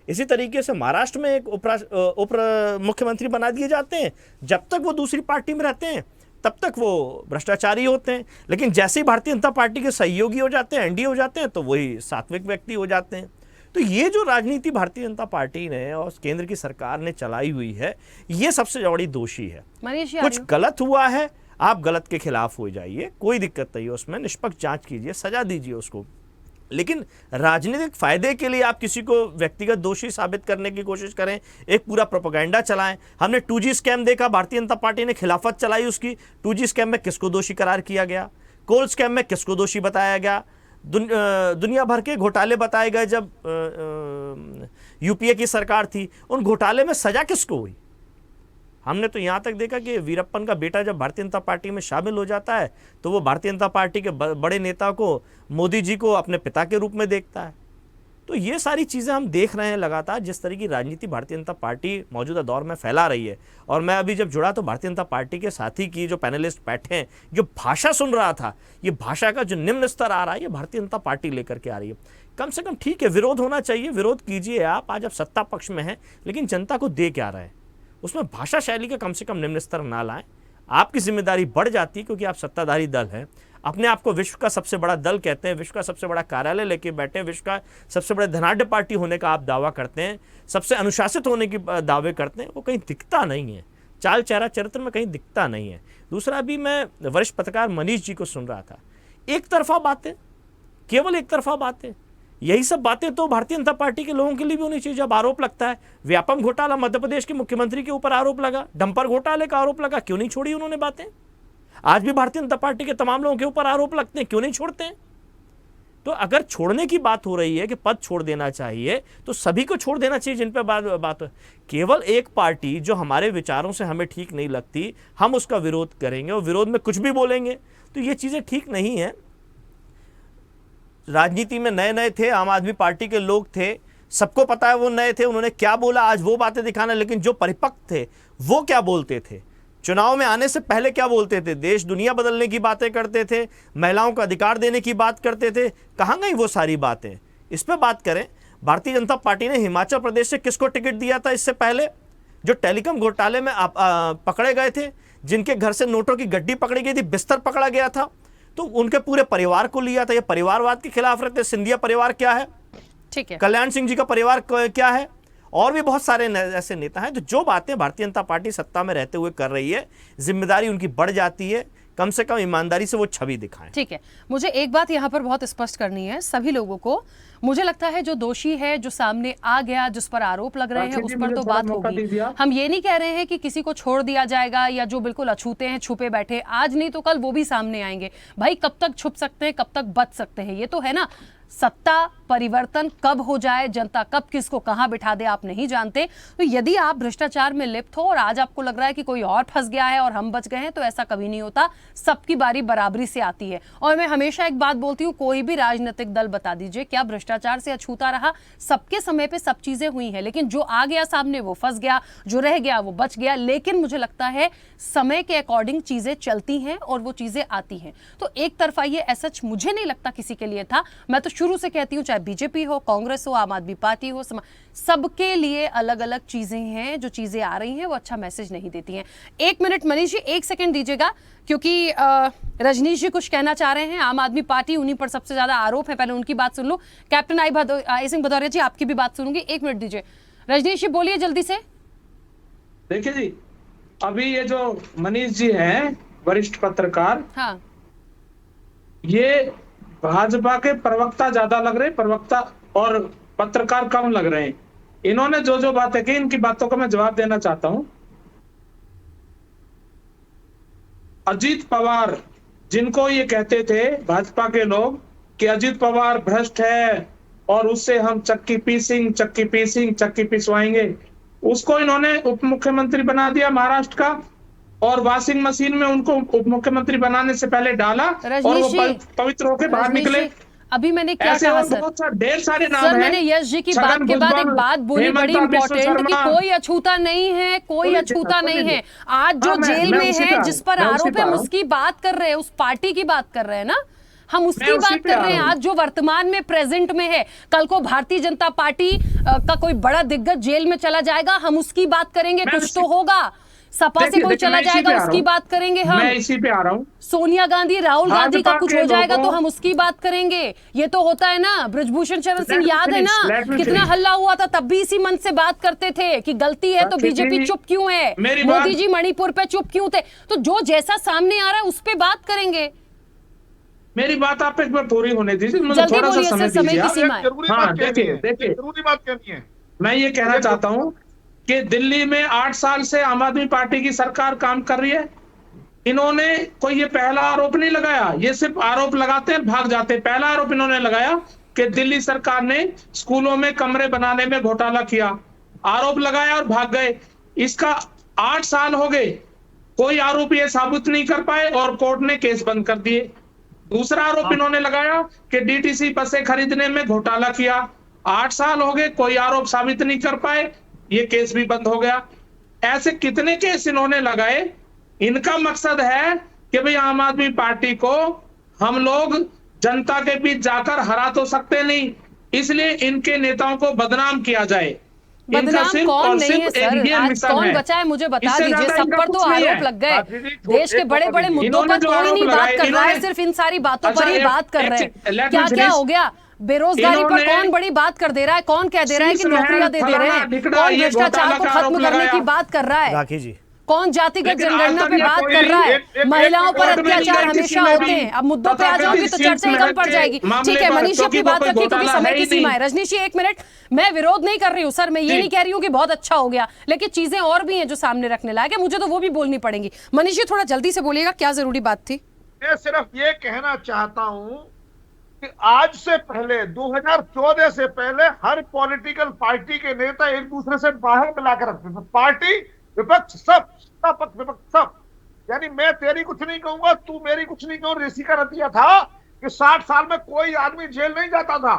इसी तरीके से महाराष्ट्र में एक उप मुख्यमंत्री बना दिए जाते हैं, जब तक वो दूसरी पार्टी में रहते हैं तब तक वो भ्रष्टाचारी होते हैं, लेकिन जैसे ही भारतीय जनता पार्टी के सहयोगी हो जाते हैं, एनडीए हो जाते हैं, तो वही सात्विक व्यक्ति हो जाते हैं। तो ये जो राजनीति भारतीय जनता पार्टी ने और केंद्र की सरकार ने चलाई हुई है, ये सबसे बड़ी दोषी है। कुछ गलत हुआ है, आप गलत के खिलाफ हो जाइए, कोई दिक्कत नहीं है उसमें, निष्पक्ष जांच कीजिए, सजा दीजिए उसको, लेकिन राजनीतिक फायदे के लिए आप किसी को व्यक्तिगत दोषी साबित करने की कोशिश करें, एक पूरा प्रोपेगेंडा चलाएं। हमने 2G स्कैम देखा, भारतीय जनता पार्टी ने खिलाफत चलाई उसकी। 2G स्कैम में किसको दोषी करार किया गया, कोल स्कैम में किसको दोषी बताया गया, दुनिया भर के घोटाले बताए गए। जब यूपीए की सरकार थी, उन घोटाले में सजा किसको हुई? हमने तो यहाँ तक देखा कि वीरप्पन का बेटा जब भारतीय जनता पार्टी में शामिल हो जाता है तो वो भारतीय जनता पार्टी के बड़े नेता को, मोदी जी को, अपने पिता के रूप में देखता है। तो ये सारी चीज़ें हम देख रहे हैं लगातार, जिस तरह की राजनीति भारतीय जनता पार्टी मौजूदा दौर में फैला रही है। और मैं अभी जब जुड़ा तो भारतीय जनता पार्टी के साथी की जो पैनलिस्ट बैठे हैं, जो भाषा सुन रहा था, ये भाषा का जो निम्न स्तर आ रहा है, ये भारतीय जनता पार्टी लेकर के आ रही है। कम से कम ठीक है, विरोध होना चाहिए, विरोध कीजिए आप, आज आप सत्ता पक्ष में हैं, लेकिन जनता को दे क्या रहे हैं, उसमें भाषा शैली का कम से कम निम्न स्तर ना लाएं। आपकी जिम्मेदारी बढ़ जाती है क्योंकि आप सत्ताधारी दल हैं, अपने आप को विश्व का सबसे बड़ा दल कहते हैं, विश्व का सबसे बड़ा कार्यालय लेके बैठे हैं, विश्व का सबसे बड़े धनाढ्य पार्टी होने का आप दावा करते हैं, सबसे अनुशासित होने की दावे करते हैं, वो कहीं दिखता नहीं है, चाल चेहरा चरित्र में कहीं दिखता नहीं है। दूसरा भी मैं वरिष्ठ पत्रकार मनीष जी को सुन रहा था, एक तरफा बातें, केवल एक तरफा बातें, यही सब बातें तो भारतीय जनता पार्टी के लोगों के लिए भी होनी चाहिए। जब आरोप लगता है, व्यापम घोटाला मध्य प्रदेश के मुख्यमंत्री के ऊपर आरोप लगा, डंपर घोटाले का आरोप लगा, क्यों नहीं छोड़ी उन्होंने बातें? आज भी भारतीय जनता पार्टी के तमाम लोगों के ऊपर आरोप लगते हैं, क्यों नहीं छोड़ते हैं? तो अगर छोड़ने की बात हो रही है कि पद छोड़ देना चाहिए, तो सभी को छोड़ देना चाहिए जिन पर बात हो। केवल एक पार्टी जो हमारे विचारों से हमें ठीक नहीं लगती, हम उसका विरोध करेंगे और विरोध में कुछ भी बोलेंगे, तो ये चीज़ें ठीक नहीं है। राजनीति में नए नए थे, आम आदमी पार्टी के लोग थे, सबको पता है वो नए थे, उन्होंने क्या बोला, आज वो बातें दिखाना। लेकिन जो परिपक्व थे वो क्या बोलते थे, चुनाव में आने से पहले क्या बोलते थे, देश दुनिया बदलने की बातें करते थे, महिलाओं को अधिकार देने की बात करते थे, कहाँ गई वो सारी बातें? इस पर बात करें। भारतीय जनता पार्टी ने हिमाचल प्रदेश से किसको टिकट दिया था इससे पहले? जो टेलीकॉम घोटाले में पकड़े गए थे, जिनके घर से नोटों की गड्डी पकड़ी गई थी, बिस्तर पकड़ा गया था, तो उनके पूरे परिवार को लिया था। ये परिवारवाद के खिलाफ रहते। सिंधिया परिवार क्या है, ठीक है, कल्याण सिंह जी का परिवार क्या है, और भी बहुत सारे ऐसे नेता हैं। तो जो बातें भारतीय जनता पार्टी सत्ता में रहते हुए कर रही है, जिम्मेदारी उनकी बढ़ जाती है, कम से कम ईमानदारी से वो छवि दिखाएं। ठीक है, मुझे एक बात यहाँ पर बहुत स्पष्ट करनी है सभी लोगों को। मुझे लगता है जो दोषी है, जो सामने आ गया, जिस पर आरोप लग रहे हैं, उस पर तो बात होगी। हम ये नहीं कह रहे हैं कि किसी को छोड़ दिया जाएगा या जो बिल्कुल अछूते हैं, छुपे बैठे, आज नहीं तो कल वो भी सामने आएंगे। भाई कब तक छुप सकते हैं, कब तक बच सकते हैं, ये तो है ना। सत्ता परिवर्तन कब हो जाए, जनता कब किसको कहां बिठा दे, आप नहीं जानते। तो यदि आप भ्रष्टाचार में लिप्त हो और आज आपको लग रहा है कि कोई और फंस गया है और हम बच गए हैं, तो ऐसा कभी नहीं होता। सबकी बारी बराबरी से आती है। और मैं हमेशा एक बात बोलती हूं, कोई भी राजनीतिक दल बता दीजिए क्या भ्रष्टाचार से अछूता रहा? सबके समय पे सब चीजें हुई हैं, लेकिन जो आ गया सामने वो फंस गया, जो रह गया वो बच गया। लेकिन मुझे लगता है समय के अकॉर्डिंग चीजें चलती हैं और वो चीजें आती हैं। तो एक तरफा ये सच मुझे नहीं लगता किसी के लिए था। मैं तो शुरू से कहती हूँ, चाहे बीजेपी हो, कांग्रेस हो, आम आदमी पार्टी हो, सबके लिए अलग अलग चीजें हैं। जो चीजें आ रही हैं वो अच्छा मैसेज नहीं देती हैं। 1 मिनट मनीष जी, 1 सेकंड दीजिएगा, क्योंकि रजनीश जी कुछ कहना चाह रहे हैं। आम आदमी पार्टी, उन्हीं पर सबसे ज्यादा आरोप है, पहले उनकी बात सुन लो। कैप्टन आई सिंह भदौरिया जी, आपकी भी बात सुनूंगी। 1 मिनट दीजिए। रजनीश जी बोलिए जल्दी से। देखिए जी, अभी ये जो मनीष जी हैं, वरिष्ठ पत्रकार, हाँ, ये भाजपा के प्रवक्ता ज्यादा लग रहे, प्रवक्ता और पत्रकार कम लग रहे हैं। इन्होंने जो जो बातें की, इनकी बातों का मैं जवाब देना चाहता हूं। अजीत पवार, जिनको ये कहते थे भाजपा के लोग कि अजित पवार भ्रष्ट है और उससे हम चक्की पिसवाएंगे, उसको इन्होंने उप मुख्यमंत्री बना दिया महाराष्ट्र का, और वॉशिंग मशीन में उनको उप मुख्यमंत्री बनाने से पहले डाला और वो पवित्र होकर बाहर निकले। अभी मैंने क्या कहा सर, ढेर सारे नाम सर मैंने यश जी की बात के बाद एक बात बोली बड़ी इंपॉर्टेंट कि कोई अछूता नहीं है, कोई अछूता नहीं है। आज जो जेल में है, जिस पर आरोप है, हम उसकी बात कर रहे हैं, उस पार्टी की बात कर रहे हैं ना, हम उसकी बात कर रहे हैं। आज जो वर्तमान में प्रेजेंट में है, कल को भारतीय जनता पार्टी का कोई बड़ा दिग्गज जेल में चला जाएगा, हम उसकी बात करेंगे। कुछ तो होगा, सपा से कोई चला जाएगा, उसकी बात करेंगे हम। मैं इसी पे आ रहा हूँ। सोनिया गांधी, राहुल गांधी का कुछ हो जाएगा तो हम उसकी बात करेंगे। ये तो होता है ना, ब्रजभूषण शरण सिंह याद है ना, कितना हल्ला हुआ था, तब भी इसी मन से बात करते थे कि गलती है तो बीजेपी चुप क्यों है, मोदी जी मणिपुर पे चुप क्यों थे। तो जो जैसा सामने आ रहा है उस पे बात करेंगे। मेरी बात आप एक बार पूरी होने दीजिए, मुझे जल्दी थोड़ा सा बोलिए समय सर, समय दीजिए। की सीमा है। हाँ देखिए, जरूरी बात कहनी है। मैं ये कहना चाहता हूँ कि दिल्ली में 8 साल से आम आदमी पार्टी की सरकार काम कर रही है। इन्होंने कोई ये पहला आरोप नहीं लगाया, ये सिर्फ आरोप लगाते हैं भाग जाते हैं। पहला आरोप इन्होंने लगाया कि दिल्ली सरकार ने स्कूलों में कमरे बनाने में घोटाला किया, आरोप लगाया और भाग गए। इसका 8 साल हो गए, कोई आरोप ये साबित नहीं कर पाए और कोर्ट ने केस बंद कर दिए। दूसरा आरोप इन्होंने लगाया कि डीटीसी बसें खरीदने में घोटाला किया, 8 साल हो गए, कोई आरोप साबित नहीं कर पाए, ये केस भी बंद हो गया। ऐसे कितने केस इन्होंने लगाए। इनका मकसद है कि भाई आम आदमी पार्टी को हम लोग जनता के बीच जाकर हरा तो सकते नहीं, इसलिए इनके नेताओं को बदनाम किया जाए। बदनाम कौन नहीं है सर, आज कौन बचा है मुझे बता दीजिए। सब पर तो आरोप लग गए, देश के बड़े बड़े मुद्दों पर कोई नहीं बात कर रहा है, सिर्फ इन सारी बातों पर ही बात कर रहे हैं। क्या क्या हो गया, बेरोजगारी पर कौन बड़ी बात कर दे रहा है, कौन कह दे रहा है कि नौकरियां दे रहे हैं, कौन भ्रष्टाचार को खत्म करने की बात कर रहा है, राखी जी कौन जातिगत जनगणना पे बात कर रहा है, महिलाओं पर अत्याचार हमेशा होते हैं। अब मुद्दों पे आ जाओगे तो चर्चा ही कम पड़ जाएगी। ठीक है, मनीष अपनी बात रखिए क्योंकि समय की सीमा है। रजनीश जी 1 मिनट, मैं विरोध नहीं कर रही हूँ सर, मैं ये नहीं कह रही हूँ कि बहुत अच्छा हो गया, लेकिन चीजें और भी हैं जो सामने रखने लायक है, मुझे तो वो भी बोलनी पड़ेंगी। मनीष जी थोड़ा जल्दी से बोलिएगा, क्या जरूरी बात थी। मैं सिर्फ ये कहना चाहता हूँ कि आज से पहले 2014 से पहले हर पॉलिटिकल पार्टी के नेता एक दूसरे से बाहर मिलाकर रखते थे, पार्टी विपक्ष सब, पक्ष विपक्ष सब। यानी मैं तेरी कुछ नहीं कहूंगा, तू मेरी कुछ नहीं कहूंगा। ऋषि का नतीजा था कि 60 साल में कोई आदमी जेल नहीं जाता था।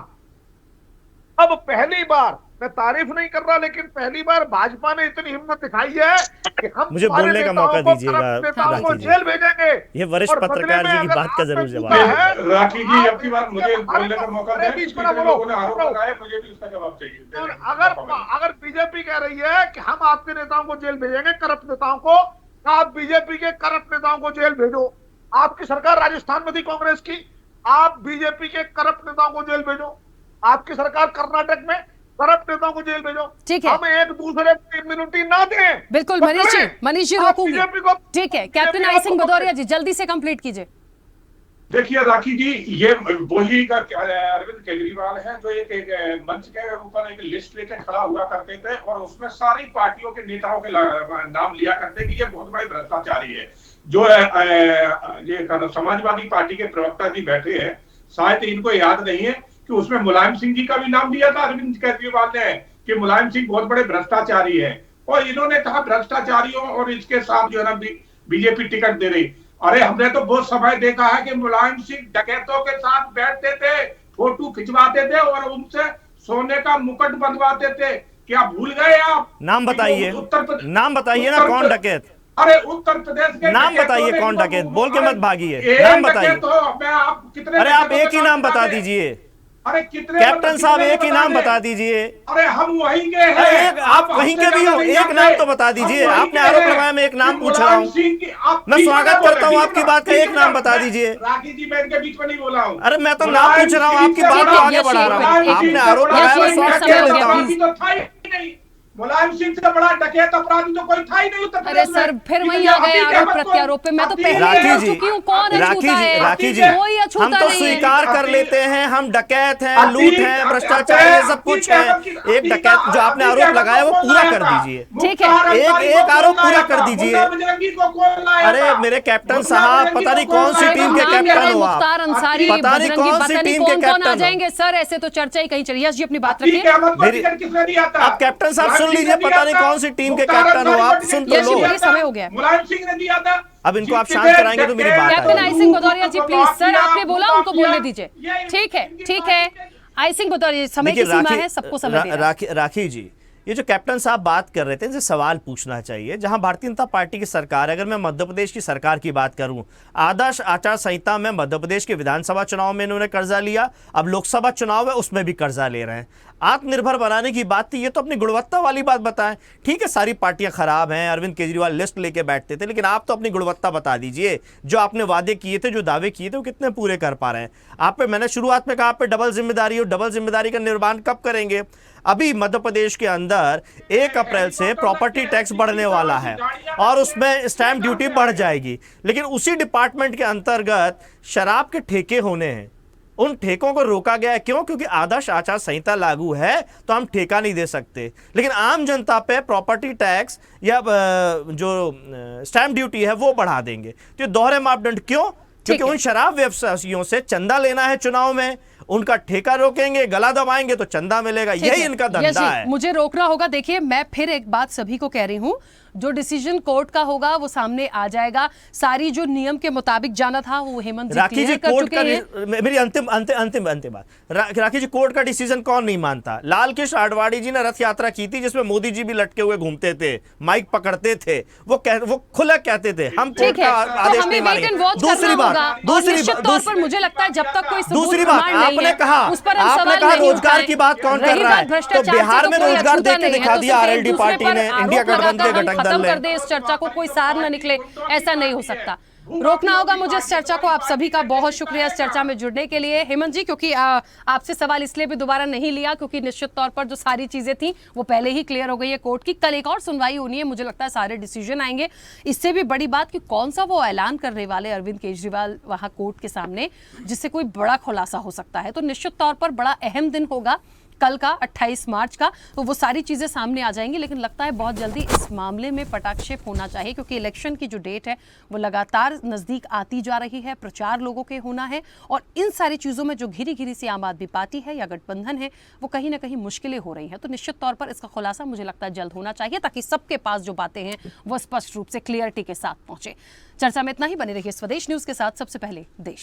अब पहली बार, मैं तारीफ नहीं कर रहा, लेकिन पहली बार भाजपा ने इतनी हिम्मत दिखाई है कि हम मुझे बोलने का मौका दीजिएगा को जेल भेजेंगे। ये वरिष्ठ पत्रकार जी की बात का जरूर जवाब है। राखी जी अब की बार मुझे बोलने का मौका दें, बीच में लोगों ने आरोप लगाए, मुझे भी उसका जवाब चाहिए। अगर बीजेपी कह रही है कि हम आपके नेताओं को जेल भेजेंगे, करप्ट नेताओं को, आप बीजेपी के करप्ट नेताओं को जेल भेजो। आपकी सरकार राजस्थान में थी कांग्रेस की, आप बीजेपी के करप्ट नेताओं को जेल भेजो। आपकी सरकार कर्नाटक में करप्ट नेताओं को जेल भेजो। ठीक है, हम एक दूसरे को इम्यूनिटी ना दें। बिल्कुल मनीष जी रोकूंगी। ठीक है, कैप्टन आई सिंह भदौरिया जी जल्दी से कंप्लीट कीजिए। देखिए राखी जी, ये वही का अरविंद केजरीवाल है जो एक मंच के ऊपर एक लिस्ट लेके खड़ा हुआ करते थे और उसमें सारी पार्टियों के नेताओं के नाम लिया करते कि ये बहुत बड़े भ्रष्टाचारी है। जो ये समाजवादी पार्टी के प्रवक्ता जी बैठे हैं, शायद इनको याद नहीं है कि उसमें मुलायम सिंह जी का भी नाम दिया था अरविंद केजरीवाल ने कि मुलायम सिंह बहुत बड़े भ्रष्टाचारी है, और इन्होंने कहा भ्रष्टाचारियों और इसके साथ जो है ना बीजेपी टिकट दे रही। अरे हमने तो बहुत समय देखा है कि मुलायम सिंह डकैतों के साथ बैठते थे, फोटो खिंचवाते थे और उनसे सोने का मुकुट बनवाते थे। क्या भूल गए आप? नाम बताइए, नाम बताइए ना, कौन डकैत? अरे उत्तर प्रदेश के नाम बताइए कौन डकैत, बोल के मत भागिए, नाम बताइए। अरे आप एक ही नाम बता दीजिए। अरे कितने कैप्टन साहब एक ही नाम बता दीजिए। अरे हम वहीं के हैं, आप वहीं के भी हो, एक नाम तो बता दीजिए। आपने आरोप लगाया, मैं एक नाम पूछ रहा हूँ, मैं स्वागत करता हूँ आपकी बात का, एक नाम बता दीजिए। राखी जी मैं इनके बीच में नहीं बोला हूँ। अरे मैं तो नाम पूछ रहा हूँ, आपकी बात को आगे बढ़ा रहा हूँ। आपने आरोप लगाया, मैं स्वागत कर लेता हूँ। मुलायम सिंह से बड़ा डकैत अपराधी तो कोई था ही नहीं उत्तर अरे प्रदेश में। सर फिर वहीं आ गए आरोप प्रत्यारोप पे। मैं तो पहले राखी बोल जी, चुकी हूँ, कौन अछूता है? राखी जी, कोई अछूता हम तो नहीं है। स्वीकार कर लेते हैं, हम डकैत हैं, लूट है, भ्रष्टाचार है, सब कुछ है। एक डकैत जो आपने आरोप लगाया वो पूरा कर दीजिए। ठीक है, एक आरोप पूरा कर दीजिए। अरे मेरे कैप्टन साहब, पता नहीं कौन सी टीम के कैप्टन हो आप, मुख्तार अंसारी, पता नहीं कौन सी टीम के कौन आ कैप्टन हो। जाएंगे सर? ऐसे तो चर्चा ही कहीं चली। यश जी अपनी बात रखिए। आप कैप्टन साहब सुन लीजिए, पता नहीं कौन सी टीम के कैप्टन हो आप, सुन तो यश जी लो। बोलिए, समय हो गया। मुलायम सिंह ने दिया था। अब इनको आप शांत कराएंगे तो मेरी बात कैप्टन आई आएगी। सिंह भदौरिया जी प्लीज। सर आपने बोला उनको बोलने दीजिए। ठीक है, ठीक है। आई सिंह भदौरिया, समय की सीमा है, सबको समय देना। राखी जी, ये जो कैप्टन साहब बात कर रहे थे, इनसे सवाल पूछना चाहिए। जहां भारतीय जनता पार्टी की सरकार है, अगर मैं मध्य प्रदेश की सरकार की बात करूं, आदर्श आचार संहिता में मध्य प्रदेश के विधानसभा चुनाव में इन्होंने कर्जा लिया, अब लोकसभा चुनाव है उसमें भी कर्जा ले रहे हैं। आत्मनिर्भर बनाने की बात थी, ये तो अपनी गुणवत्ता वाली बात बताएं। ठीक है, सारी पार्टियां खराब हैं, अरविंद केजरीवाल लिस्ट लेके बैठते थे, लेकिन आप तो अपनी गुणवत्ता बता दीजिए। जो आपने वादे किए थे, जो दावे किए थे, वो कितने पूरे कर पा रहे हैं? आप पे मैंने शुरुआत में कहा आप पे डबल जिम्मेदारी हो, डबल जिम्मेदारी का निर्माण कब करेंगे? अभी मध्य प्रदेश के अंदर 1 अप्रैल से प्रॉपर्टी टैक्स बढ़ने वाला है और उसमें स्टैंप ड्यूटी बढ़ जाएगी, लेकिन उसी डिपार्टमेंट के अंतर्गत शराब के ठेके होने हैं, उन ठेकों को रोका गया है। क्यों? क्योंकि आदर्श आचार संहिता लागू है तो हम ठेका नहीं दे सकते, लेकिन आम जनता पे प्रॉपर्टी टैक्स या जो स्टैंप ड्यूटी है वो बढ़ा देंगे। तो ये दोहरे मापदंड क्यों? क्योंकि उन शराब व्यवसायियों से चंदा लेना है चुनाव में, उनका ठेका रोकेंगे, गला दबाएंगे तो चंदा मिलेगा। यही इनका धंधा है। मुझे रोकना होगा। देखिए, मैं फिर एक बात सभी को कह रही हूं, जो डिसीजन कोर्ट का होगा वो सामने आ जाएगा। सारी जो नियम के मुताबिक जाना था वो हेमंत जी क्लियर कर चुके हैं। मेरी अंतिम बात, राखी जी, कोर्ट का डिसीजन कौन नहीं मानता? लाल कृष्ण आडवाणी जी ने रथ यात्रा की थी जिसमें मोदी जी भी लटके हुए घूमते थे, माइक पकड़ते थे, वो खुला कहते थे हम कोर्ट का आदेश नहीं मानेंगे। दूसरी बात, मुझे लगता है जब तक कोई दूसरी बात आपने कहा रोजगार की बात कौन कर रहा है? तो बिहार में रोजगार देके दिखा दिया आरएलडी पार्टी ने, इंडिया गठबंधन के घटक खत्म कर दे इस चर्चा को, कोई सार न निकले, ऐसा नहीं हो सकता। रोकना होगा मुझे इस चर्चा को। आप सभी का बहुत शुक्रिया इस चर्चा में जुड़ने के लिए। हेमंत जी, क्योंकि आपसे सवाल इसलिए भी दोबारा नहीं लिया क्योंकि निश्चित तौर पर जो सारी चीजें थी वो पहले ही क्लियर हो गई है कोर्ट की। कल एक और सुनवाई होनी है, मुझे लगता है सारे डिसीजन आएंगे। इससे भी बड़ी बात कि कौन सा वो ऐलान करने वाले अरविंद केजरीवाल वहां कोर्ट के सामने, जिससे कोई बड़ा खुलासा हो सकता है। तो निश्चित तौर पर बड़ा अहम दिन होगा कल का 28 मार्च का, तो वो सारी चीजें सामने आ जाएंगी। लेकिन लगता है बहुत जल्दी इस मामले में पटाक्षेप होना चाहिए क्योंकि इलेक्शन की जो डेट है वो लगातार नजदीक आती जा रही है, प्रचार लोगों के होना है, और इन सारी चीजों में जो घिरी घिरी सी आम आदमी पार्टी है या गठबंधन है वो कहीं ना कहीं मुश्किलें हो रही हैं। तो निश्चित तौर पर इसका खुलासा मुझे लगता है जल्द होना चाहिए ताकि सबके पास जो बातें हैं वो स्पष्ट रूप से क्लियरिटी के साथ पहुंचे। चर्चा में इतना ही। बने रहिए स्वदेश न्यूज के साथ। सबसे पहले देश।